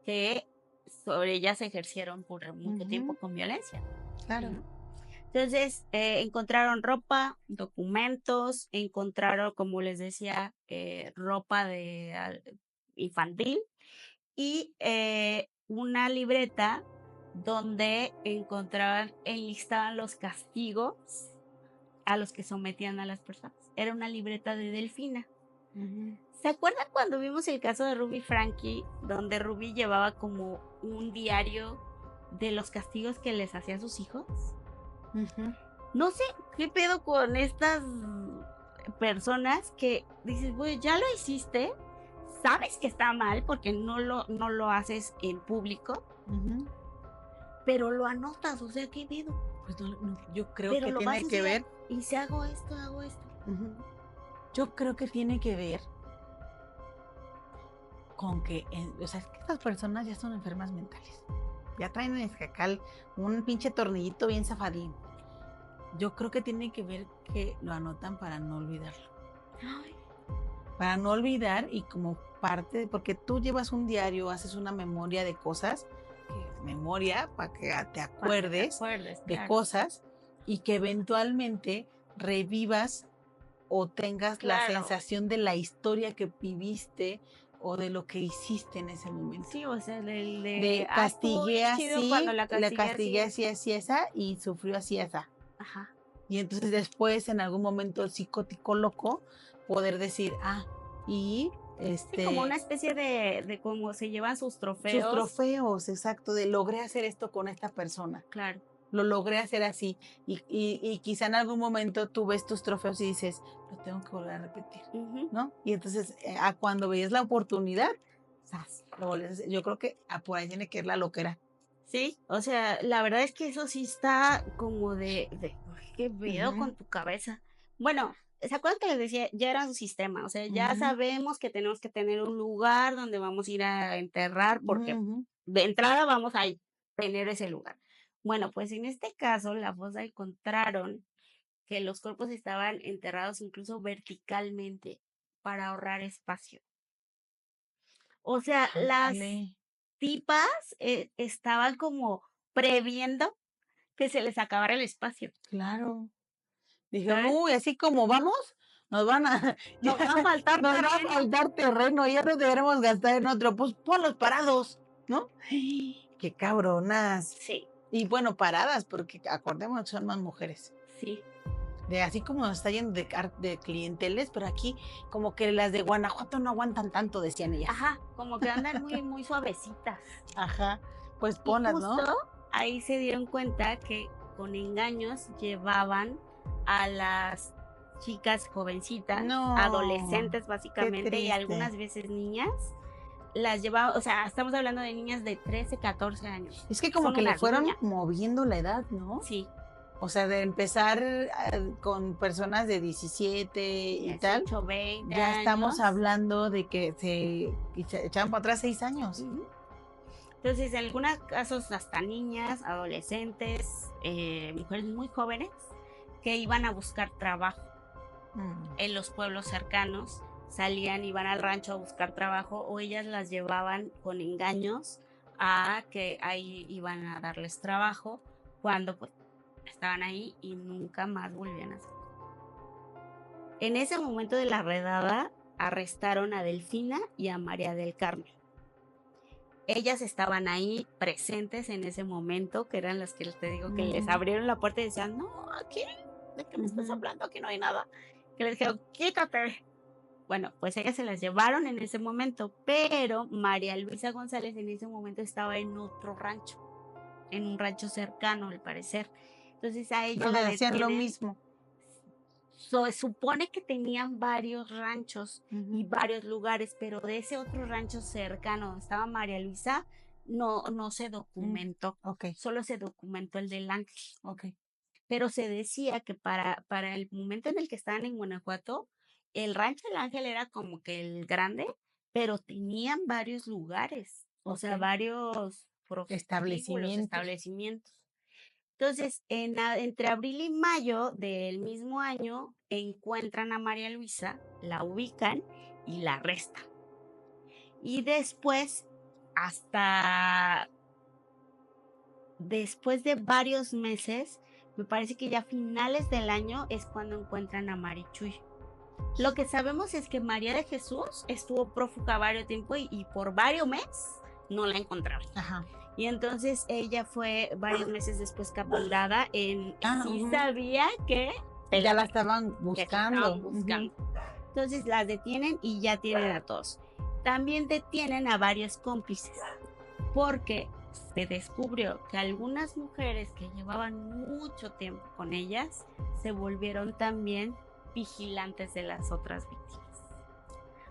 que sobre ellas ejercieron por mucho tiempo ujú, con violencia. claro. ¿No? Entonces, encontraron ropa, documentos, encontraron, como les decía, ropa infantil y una libreta donde enlistaban los castigos a los que sometían a las personas. Era una libreta de Delfina. Ujú, ¿Se acuerdan cuando vimos el caso de Ruby Frankie, donde Ruby llevaba como un diario de los castigos que les hacía a sus hijos? ujú. No sé qué pedo con estas personas que dices, güey, ya lo hiciste, sabes que está mal porque no lo haces en público, Ujú. pero lo anotas, o sea, qué pedo. Pues no, yo creo Pero que lo vas tiene a que enseñar. ver, Y si hago esto, hago esto. ujú, yo creo que tiene que ver con que, o sea, es que estas personas ya son enfermas mentales. Ya traen en escacal un pinche tornillito bien zafadín. Yo creo que tiene que ver que lo anotan para no olvidarlo. Ay, Para no olvidar y como parte, porque tú llevas un diario, haces una memoria de cosas, memoria para que te para que te acuerdes acuerdes, de claro. cosas y que eventualmente revivas o tengas la Claro. sensación de la historia que viviste o de lo que hiciste en ese momento. Sí, o sea, estuvo Castigué bien chido cuando así, la la castigué así. castigué así, así, esa y sufrió así, esa. Ajá. Y entonces después, en algún momento psicótico loco, poder decir, y Sí, como una especie de cómo se llevan sus sus trofeos. trofeos, exacto, de logré hacer esto con esta persona, Claro. lo logré hacer así. Y quizá en algún momento tú ves tus trofeos y dices, lo tengo que volver a repetir, Ujú. ¿no? Y entonces, a cuando veías la oportunidad, ¡zas! Lo volvías a hacer. Yo creo que por ahí tiene que ir la loquera. Sí, o sea, la verdad es que eso sí está como uy, qué pedo Ujú, con tu cabeza. Bueno, ¿se acuerdan que les decía? Ya era un sistema, o sea, ya Ujú, sabemos que tenemos que tener un lugar donde vamos a ir a enterrar, ujú, porque ujú. de entrada vamos a tener ese lugar. Bueno, pues en este caso, la fosa encontraron que los cuerpos estaban enterrados incluso verticalmente para ahorrar espacio. O sea, las Ándale, tipas, estaban como previendo que se les acabara el espacio, claro. Dijeron: ¿sabes? "Uy, así como vamos, nos van a Nos va a ya faltar nos va a terreno. faltar terreno, ya no deberemos gastar en otro, pues ponlos parados", ¿no? Qué cabronas. Sí, Y bueno, paradas, porque acordémonos que son más mujeres. sí, De así como nos está yendo de clienteles, pero aquí como que las de Guanajuato no aguantan tanto, decían ellas. ajá, como que andan muy, muy suavecitas. Ajá, pues Y ponlas, justo ¿no? ahí se dieron cuenta que con engaños llevaban a las chicas jovencitas, No, adolescentes qué básicamente, y triste. algunas veces niñas, las llevaban, o sea, estamos hablando de niñas de 13, 14 años. Es que como Son que le unas fueron niñas, moviendo la edad, ¿no? sí, O sea, de empezar con personas de 17 y tal, 18, 20 ya estamos años. hablando de que se echaban para atrás 6 años. Ujú. Entonces, en algunos casos hasta niñas, adolescentes, mujeres muy jóvenes que iban a buscar trabajo Mm, en los pueblos cercanos, salían, iban al rancho a buscar trabajo o ellas las llevaban con engaños a que ahí iban a darles trabajo cuando pues estaban ahí y nunca más volvían a salir. En ese momento de la redada arrestaron a Delfina y a María del Carmen. Ellas estaban ahí presentes en ese momento, que eran las que te digo que les ujú, abrieron la puerta y decían, no, aquí, ¿de qué me estás ujú. hablando? Aquí no hay nada. Que les dijeron, quítate. Bueno, pues ellas se las llevaron en ese momento, pero María Luisa González en ese momento estaba en otro rancho, en un rancho cercano, al parecer. Entonces a ella Donde la hacían lo detienen. mismo. Se supone que tenían varios ranchos y Ujú, varios lugares, pero de ese otro rancho cercano donde estaba María Luisa, no se mm, documentó, ok, solo se documentó el del Ángel. ok. Pero se decía que para el momento en el que estaban en Guanajuato, el rancho del Ángel era como que el grande, pero tenían varios lugares, o Ok. sea, varios prostíbulos, Establecimientos. establecimientos. Entonces, entre abril y mayo del mismo año, encuentran a María Luisa, la ubican y la arrestan. Y después, hasta después de varios meses, me parece que ya a finales del año es cuando encuentran a Marichuy. Lo que sabemos es que María de Jesús estuvo prófuga varios tiempo y por varios meses no la encontraron. Ajá. Y entonces ella fue varios meses después capturada en Ah, sí ujú. sabía que te Ya la la estaban que te estaban buscando. Ujú. buscando. Entonces las detienen y ya tienen a todos. También detienen a varios cómplices porque se descubrió que algunas mujeres que llevaban mucho tiempo con ellas se volvieron también vigilantes de las otras víctimas.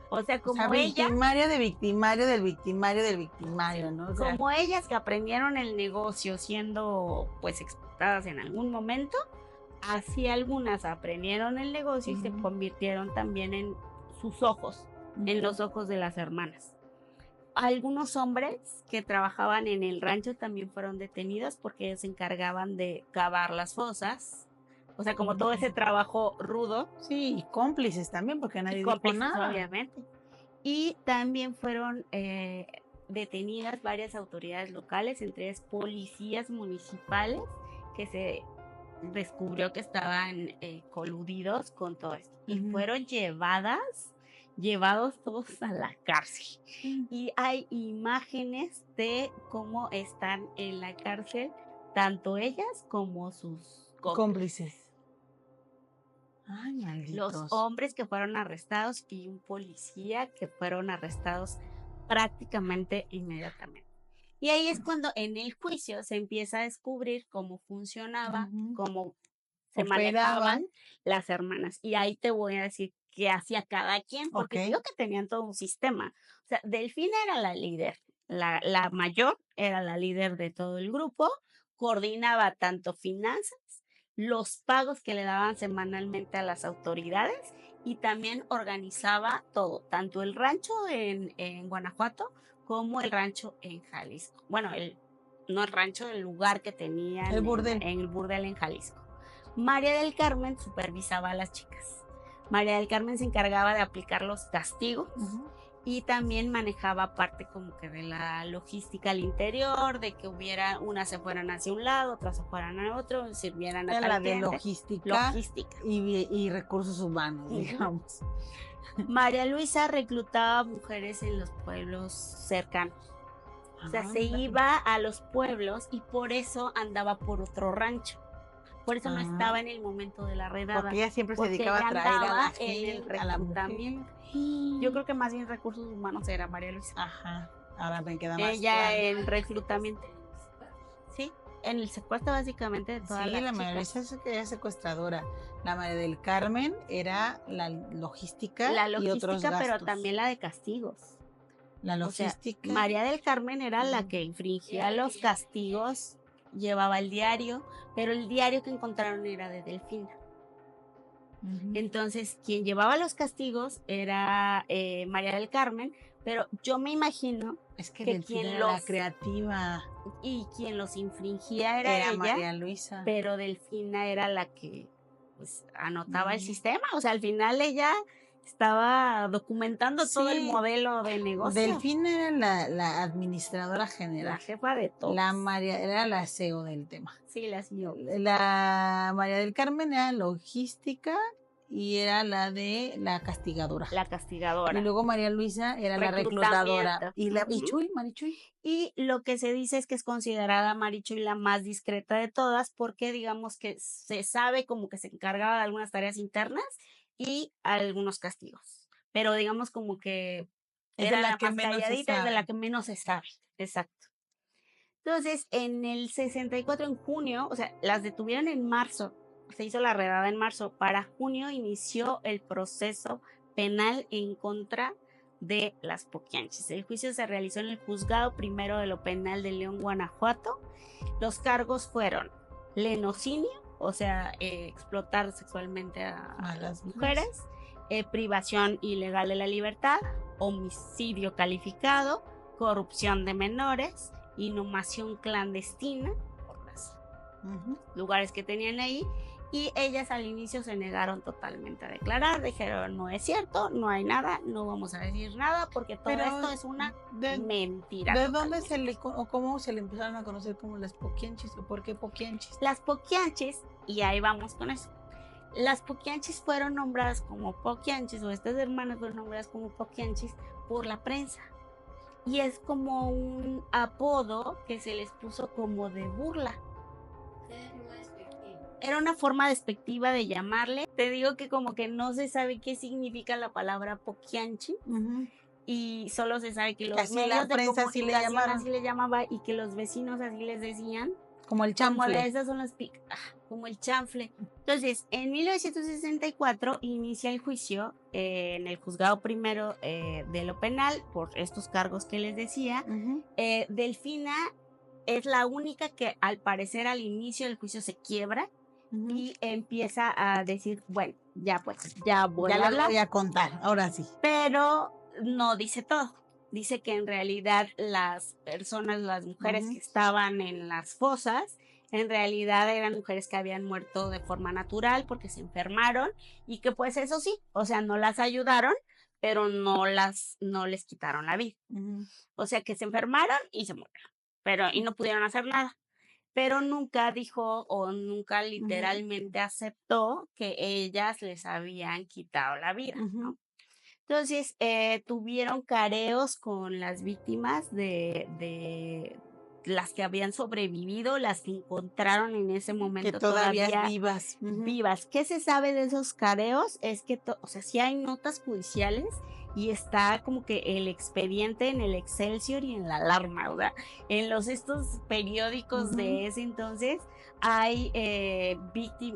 O sea, O sea, victimario de victimario del victimario del sí, victimario, ¿no? O sea, como ellas que aprendieron el negocio siendo pues explotadas en algún momento, así algunas aprendieron el negocio y se ujú, convirtieron también en sus ojos, en ujú, los ojos de las hermanas. Algunos hombres que trabajaban en el rancho también fueron detenidos porque ellos se encargaban de cavar las fosas, o sea, como todo ese ujú. trabajo rudo Sí, y cómplices también, porque y nadie dijo cómplices, nada. obviamente. Y también fueron detenidas varias autoridades locales, entre ellas policías municipales, que se descubrió que estaban coludidos con todo esto. Y Ujú. fueron llevados todos a la cárcel. Mm. Y hay imágenes de cómo están en la cárcel, tanto ellas como sus Cómplices. cómplices. Ay, Los malditos. hombres que fueron arrestados y un policía que fueron arrestados prácticamente inmediatamente. Y ahí es cuando en el juicio se empieza a descubrir cómo funcionaba, Ujú. cómo se Operaban. manejaban las hermanas. Y ahí te voy a decir qué hacía cada quien, Ok. porque te digo que tenían todo un sistema. O sea, Delfina era la líder, la mayor era la líder de todo el grupo, coordinaba tanto finanzas los pagos que le daban semanalmente a las autoridades y también organizaba todo, tanto el rancho en Guanajuato como el rancho en Jalisco. Bueno, no el rancho, el lugar que tenían El burdel. en el burdel en Jalisco. María del Carmen supervisaba a las chicas. María del Carmen se encargaba de aplicar los castigos. Y también manejaba parte como que de la logística al interior, de que hubiera unas se fueran hacia un lado, otras se fueran a otro, sirvieran a Era tal la de cliente. logística y recursos humanos, digamos. María Luisa reclutaba mujeres en los pueblos cercanos. O sea, se iba a los pueblos y por eso andaba por otro rancho. Por eso no estaba en el momento de la redada. Porque ella siempre se dedicaba a traer a la gente, a la mujer. Yo creo que más bien recursos humanos era María Luisa. Ajá, ahora me queda más ella claro. en reclutamiento. Sí, en el secuestro básicamente de todas las la chicas. María Luisa era secuestradora. La María del Carmen era la logística y otros gastos. Pero también la de castigos. La logística. O sea, María del Carmen era la que infringía los castigos, llevaba el diario, pero el diario que encontraron era de Delfina. Entonces, quien llevaba los castigos era María del Carmen, pero yo me imagino que Delfina era la creativa. Y quien los infringía era ella, María Luisa. Pero Delfina era la que pues anotaba el sistema. O sea, al final ella estaba documentando todo el modelo de negocio. Delfina era la administradora general. La jefa de todo. La María era la CEO del tema. Sí, la CEO. La María del Carmen era logística y era la de la castigadora. La castigadora. Y luego María Luisa era la reclutadora. Y Marichuy. Y lo que se dice es que es considerada Marichuy la más discreta de todas porque digamos que se sabe como que se encargaba de algunas tareas internas y algunos castigos. Pero digamos como que era la que más calladita, es de la que menos se sabe. Exacto. Entonces, en el 64, en junio, o sea, las detuvieron en marzo. Se hizo la redada en marzo. Para junio inició el proceso penal en contra de las Poquianchis. El juicio se realizó en el juzgado primero de lo penal de León, Guanajuato. Los cargos fueron lenocinio, o sea, explotar sexualmente a las mujeres, privación ilegal de la libertad, homicidio calificado, corrupción de menores, inhumación clandestina por los lugares que tenían ahí. Y ellas al inicio se negaron totalmente a declarar, dijeron no es cierto, no hay nada, no vamos a decir nada porque todo esto es una mentira. ¿De dónde o cómo se le empezaron a conocer como las Poquianchis o por qué Poquianchis? Las Poquianchis, y ahí vamos con eso. Las Poquianchis fueron nombradas como Poquianchis, o estas hermanas fueron nombradas como Poquianchis por la prensa. Y es como un apodo que se les puso como de burla. Era una forma despectiva de llamarle. Te digo que como que no se sabe qué significa la palabra Poquianchi. Y solo se sabe que los medios de comunicación así le llamaba y que los vecinos así les decían. Como el chanfle. Como esas son las como el chanfle. Entonces, en 1964 inicia el juicio en el juzgado primero de lo penal por estos cargos que les decía. Delfina es la única que al parecer al inicio del juicio se quiebra y empieza a decir, bueno, ya voy a hablar. Voy a contar, ahora sí. Pero no dice todo. Dice que en realidad las personas, las mujeres que estaban en las fosas, en realidad eran mujeres que habían muerto de forma natural porque se enfermaron y que pues eso sí, o sea, no las ayudaron, pero no les quitaron la vida. O sea, que se enfermaron y se murieron, y no pudieron hacer nada. Pero nunca dijo o nunca literalmente aceptó que ellas les habían quitado la vida, ¿no? Entonces, tuvieron careos con las víctimas de las que habían sobrevivido, las que encontraron en ese momento que todavía vivas. ¿Qué se sabe de esos careos? Es que, o sea, sí hay notas judiciales y está como que el expediente en el Excelsior y en la Alarma, o sea, en estos periódicos de ese entonces hay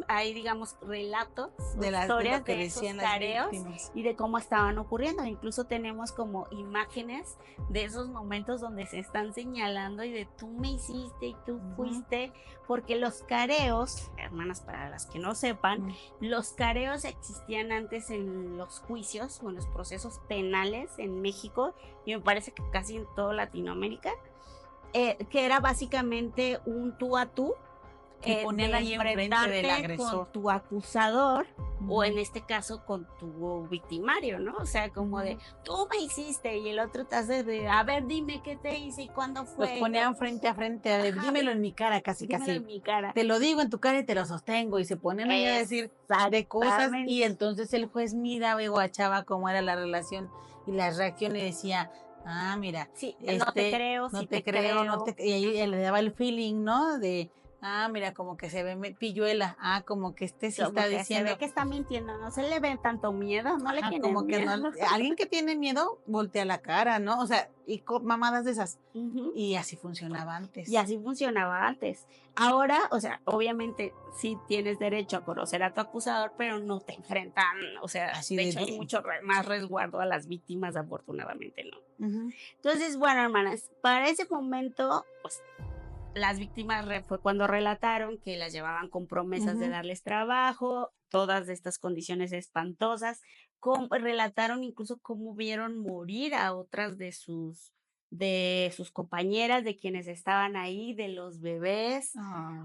hay digamos relatos o de historias lo que de esos decían las careos víctimas. y de cómo estaban ocurriendo. Incluso tenemos como imágenes de esos momentos donde se están señalando y de tú me hiciste y tú fuiste, porque los careos, hermanas, para las que no sepan, los careos existían antes en los juicios o en los procesos penales en México y me parece que casi en toda Latinoamérica, que era básicamente un tú a tú, Que ponían de ahí enfrente del enfrentarte agresor. con tu acusador o en este caso con tu victimario, ¿no? O sea, como de, tú me hiciste y el otro te hace de, a ver, dime qué te hice y cuándo fue. Los ponían frente a frente, a ver, dímelo en mi cara, casi, dímelo casi. en mi cara. Te lo digo en tu cara y te lo sostengo. Y se ponen ahí a decir de cosas y entonces el juez miraba y guachaba cómo era la relación y la reacción y decía, ah, mira, sí, no te creo, no sí te creo, no te... Y ahí le daba el feeling, ¿no? De, ah, mira, como que se ve pilluela, ah, como que sí como está que diciendo. Se ve que está mintiendo, no se le ve tanto miedo, no le tiene como miedo. Que no, alguien que tiene miedo voltea la cara, ¿no? O sea, y mamadas de esas. Y así funcionaba antes. Y así funcionaba antes. Ahora, o sea, obviamente sí tienes derecho a conocer a tu acusador, pero no te enfrentan, o sea, así de hecho hay mucho más resguardo a las víctimas, afortunadamente, ¿no? Entonces, bueno, hermanas, para ese momento, pues las víctimas fue cuando relataron que las llevaban con promesas de darles trabajo, todas estas condiciones espantosas, relataron incluso cómo vieron morir a otras de sus compañeras, de quienes estaban ahí, de los bebés.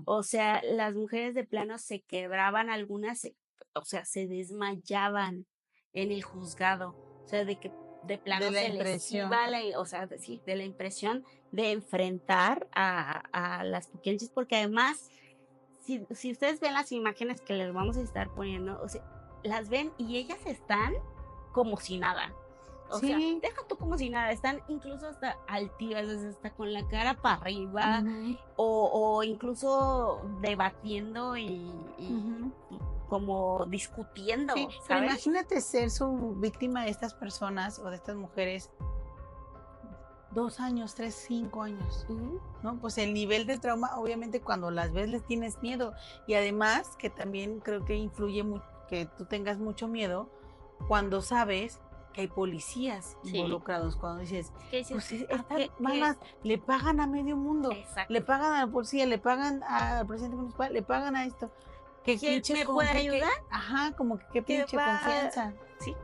O sea, las mujeres de plano se quebraban, algunas, o sea, se desmayaban en el juzgado. O sea, de que de plano de la se impresión. les iba o sea, sí, de la impresión de enfrentar a las puquienchis, porque además, si ustedes ven las imágenes que les vamos a estar poniendo, o sea, las ven y ellas están como si nada. O sea, deja tú como si nada, están incluso hasta altivas, hasta con la cara para arriba, o incluso debatiendo y como discutiendo. Sí, ¿sabes? Pero imagínate ser su víctima de estas personas o de estas mujeres 2 años, 3, 5 años, ¿no? Pues el nivel de trauma, obviamente cuando las ves les tienes miedo y además que también creo que influye mucho que tú tengas mucho miedo cuando sabes que hay policías involucrados, cuando dices, pues estas malas le pagan a medio mundo, le pagan a la policía, le pagan al presidente municipal, le pagan a esto. ¿Quién me puede ayudar? Ajá, como que qué pinche confianza. Sí.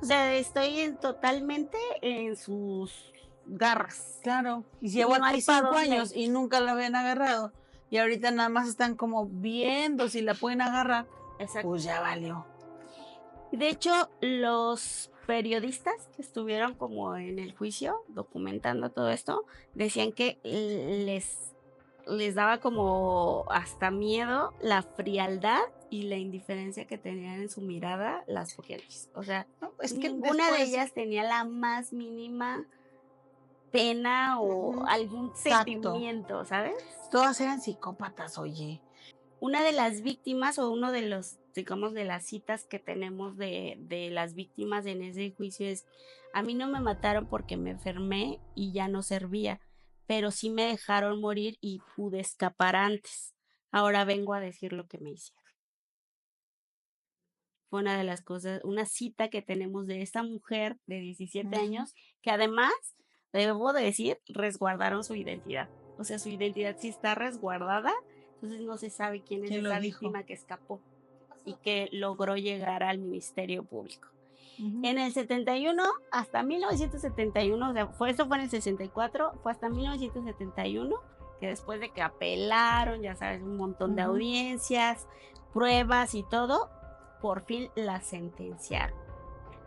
O sea, estoy totalmente en sus garras. Claro, y llevo aquí 5 años y nunca la habían agarrado. Y ahorita nada más están como viendo si la pueden agarrar. Exacto. Pues ya valió. De hecho, los periodistas que estuvieron como en el juicio documentando todo esto, decían que les daba como hasta miedo la frialdad y la indiferencia que tenían en su mirada las puquienchis. O sea, es que ninguna de ellas tenía la más mínima pena o algún sentimiento, ¿sabes? Todas eran psicópatas, oye. Una de las víctimas o uno de los, digamos, de las citas que tenemos de las víctimas en ese juicio es, a mí no me mataron porque me enfermé y ya no servía, pero sí me dejaron morir y pude escapar antes. Ahora vengo a decir lo que me hicieron. Fue una de las cosas, una cita que tenemos de esta mujer de 17 años, que además, debo de decir, resguardaron su identidad. O sea, su identidad sí está resguardada, entonces no se sabe quién es esa víctima que escapó y que logró llegar al Ministerio Público. En el 71, hasta 1971, o sea, esto fue en el 64, fue hasta 1971, que después de que apelaron, ya sabes, un montón de audiencias, pruebas y todo, por fin la sentenciaron.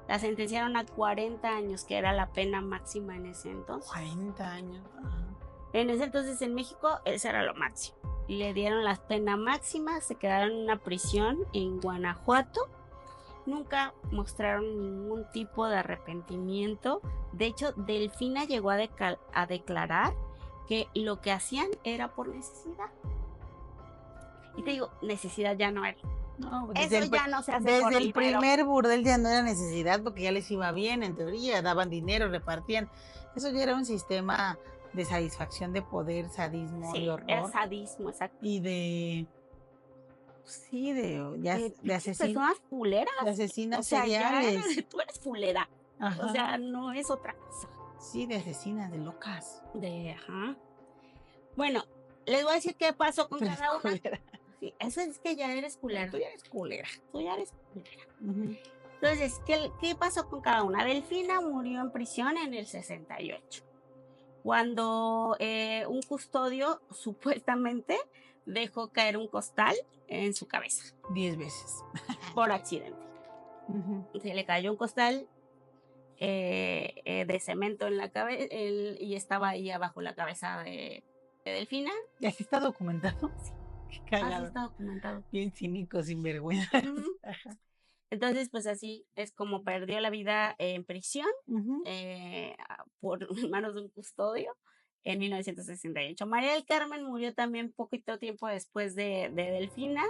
La sentenciaron a 40 años, que era la pena máxima en ese entonces. 40 años. En ese entonces en México, eso era lo máximo. Le dieron la pena máxima, se quedaron en una prisión en Guanajuato. Nunca mostraron ningún tipo de arrepentimiento. De hecho, Delfina llegó a declarar que lo que hacían era por necesidad. Y te digo, necesidad ya no era. No, pues Eso ya no se hace por desde el dinero. primer burdel ya no era necesidad porque ya les iba bien, en teoría, daban dinero, repartían. Eso ya era un sistema de satisfacción de poder, sadismo y Sí, es horror. sadismo, exacto. Y de, sí, de Pinches personas de culeras. asesinas O sea, ya seriales. tú eres culera. O sea, Ajá. no es otra cosa. Sí, de asesinas, de locas. Ajá. Bueno, les voy a decir qué pasó con Tú eres cada una. culera. Sí, eso es que ya eres culera. Tú ya eres culera. Tú ya eres culera. Ujú. Entonces, ¿qué pasó con cada una? Delfina murió en prisión en el 68, cuando un custodio supuestamente dejó caer un costal en su cabeza 10 veces. por accidente. Ujú. Se le cayó un costal de cemento en la cabeza y estaba ahí abajo la cabeza de Delfina. ¿Y así está documentado? Sí. Qué Así cagado. está documentado. Bien cínico, sin vergüenza. Ujú. Entonces, pues así es como perdió la vida en prisión por manos de un custodio en 1968. María del Carmen murió también poquito tiempo después de Delfina,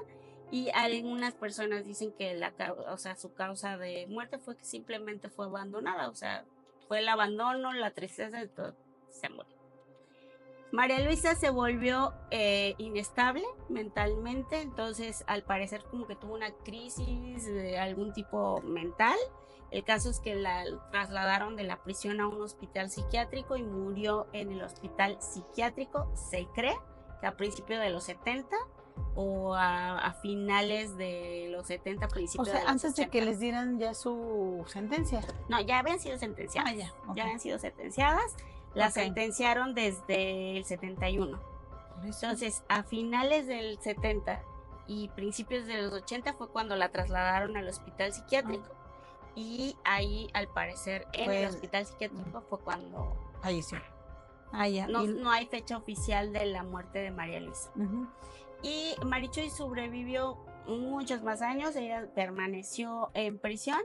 y algunas personas dicen que o sea, su causa de muerte fue que simplemente fue abandonada, o sea, fue el abandono, la tristeza, y todo, se murió. María Luisa se volvió inestable mentalmente, entonces al parecer como que tuvo una crisis de algún tipo mental. El caso es que la trasladaron de la prisión a un hospital psiquiátrico y murió en el hospital psiquiátrico, se cree que a principios de los 70 o a finales de los 70, O principios sea, de los antes de 80. que les dieran ya su sentencia. No, ya habían sido sentenciadas. Ya, ok. Ya habían sido sentenciadas. Las Ok. sentenciaron desde el 71. Por eso. Entonces, a finales del 70 y principios de los 80 fue cuando la trasladaron al hospital psiquiátrico. Y ahí, al parecer, en el Pues, hospital psiquiátrico fue cuando falleció. Ah, ya. no hay fecha oficial de la muerte de María Luisa. Ujú. Y Marichuy sobrevivió muchos más años, ella permaneció en prisión.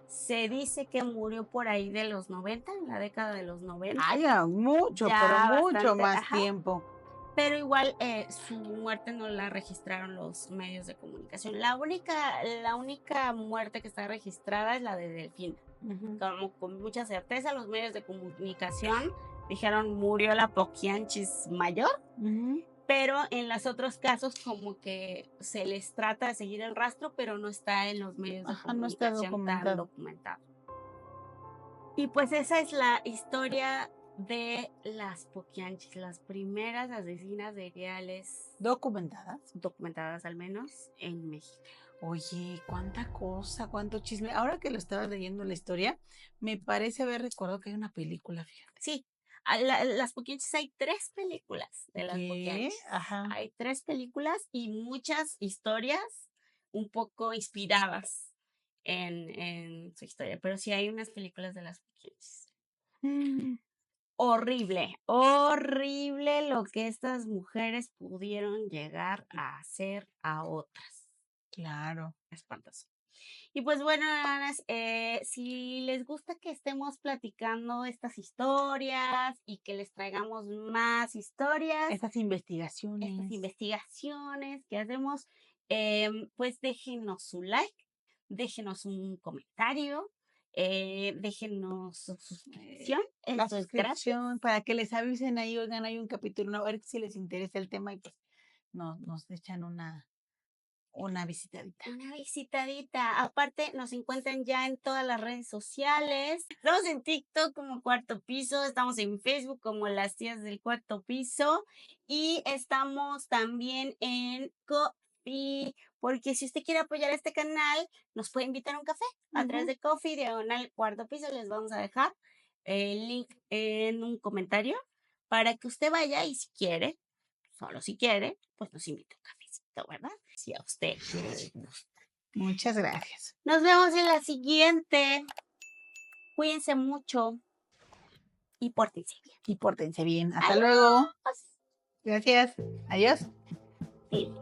Se dice que murió por ahí de los 90, en la década de los 90. Ah, ya, mucho, Ya pero mucho bastante, más ajá. tiempo. Pero igual su muerte no la registraron los medios de comunicación. La única muerte que está registrada es la de Delfina. Ujú. Como con mucha certeza los medios de comunicación dijeron murió la Poquianchis mayor, Ujú. pero en los otros casos como que se les trata de seguir el rastro, pero no está en los medios de Ajá, no está comunicación tan documentado. documentado. Y pues esa es la historia de las Poquianchis, las primeras asesinas seriales ¿Documentadas? documentadas al menos en México. Oye, cuánta cosa, cuánto chisme. Ahora que lo estaba leyendo la historia, me parece haber recordado que hay una película, fíjate. Sí, las Poquianchis, hay 3 películas de las ¿Qué? Poquianchis. Ajá. Hay 3 películas y muchas historias un poco inspiradas en su historia, pero sí hay unas películas de las Poquianchis. Mm. Horrible, horrible lo que estas mujeres pudieron llegar a hacer a otras. Claro. Espantoso. Y pues bueno, nanas, si les gusta que estemos platicando estas historias y que les traigamos más historias, Estas investigaciones. que hacemos, pues déjenos su like, déjenos un comentario, déjenos su suscripción. La Eso es gratis. suscripción, para que les avisen ahí, oigan, hay un capítulo, a ver si les interesa el tema y pues nos echan una visitadita. Una visitadita. Aparte, nos encuentran ya en todas las redes sociales. Estamos en TikTok como Cuarto Piso, estamos en Facebook como Las Tías del Cuarto Piso y estamos también en Ko-fi, porque si usted quiere apoyar este canal, nos puede invitar a un café a través de Ko-fi, diagonal Cuarto Piso. Les vamos a dejar el link en un comentario para que usted vaya y si quiere, solo si quiere, pues nos invita a un cafecito, ¿verdad? Si a usted le gusta. Muchas gracias. Nos vemos en la siguiente. Cuídense mucho y pórtense bien. Y pórtense bien. Hasta Adiós. luego. Gracias. Adiós. Sí.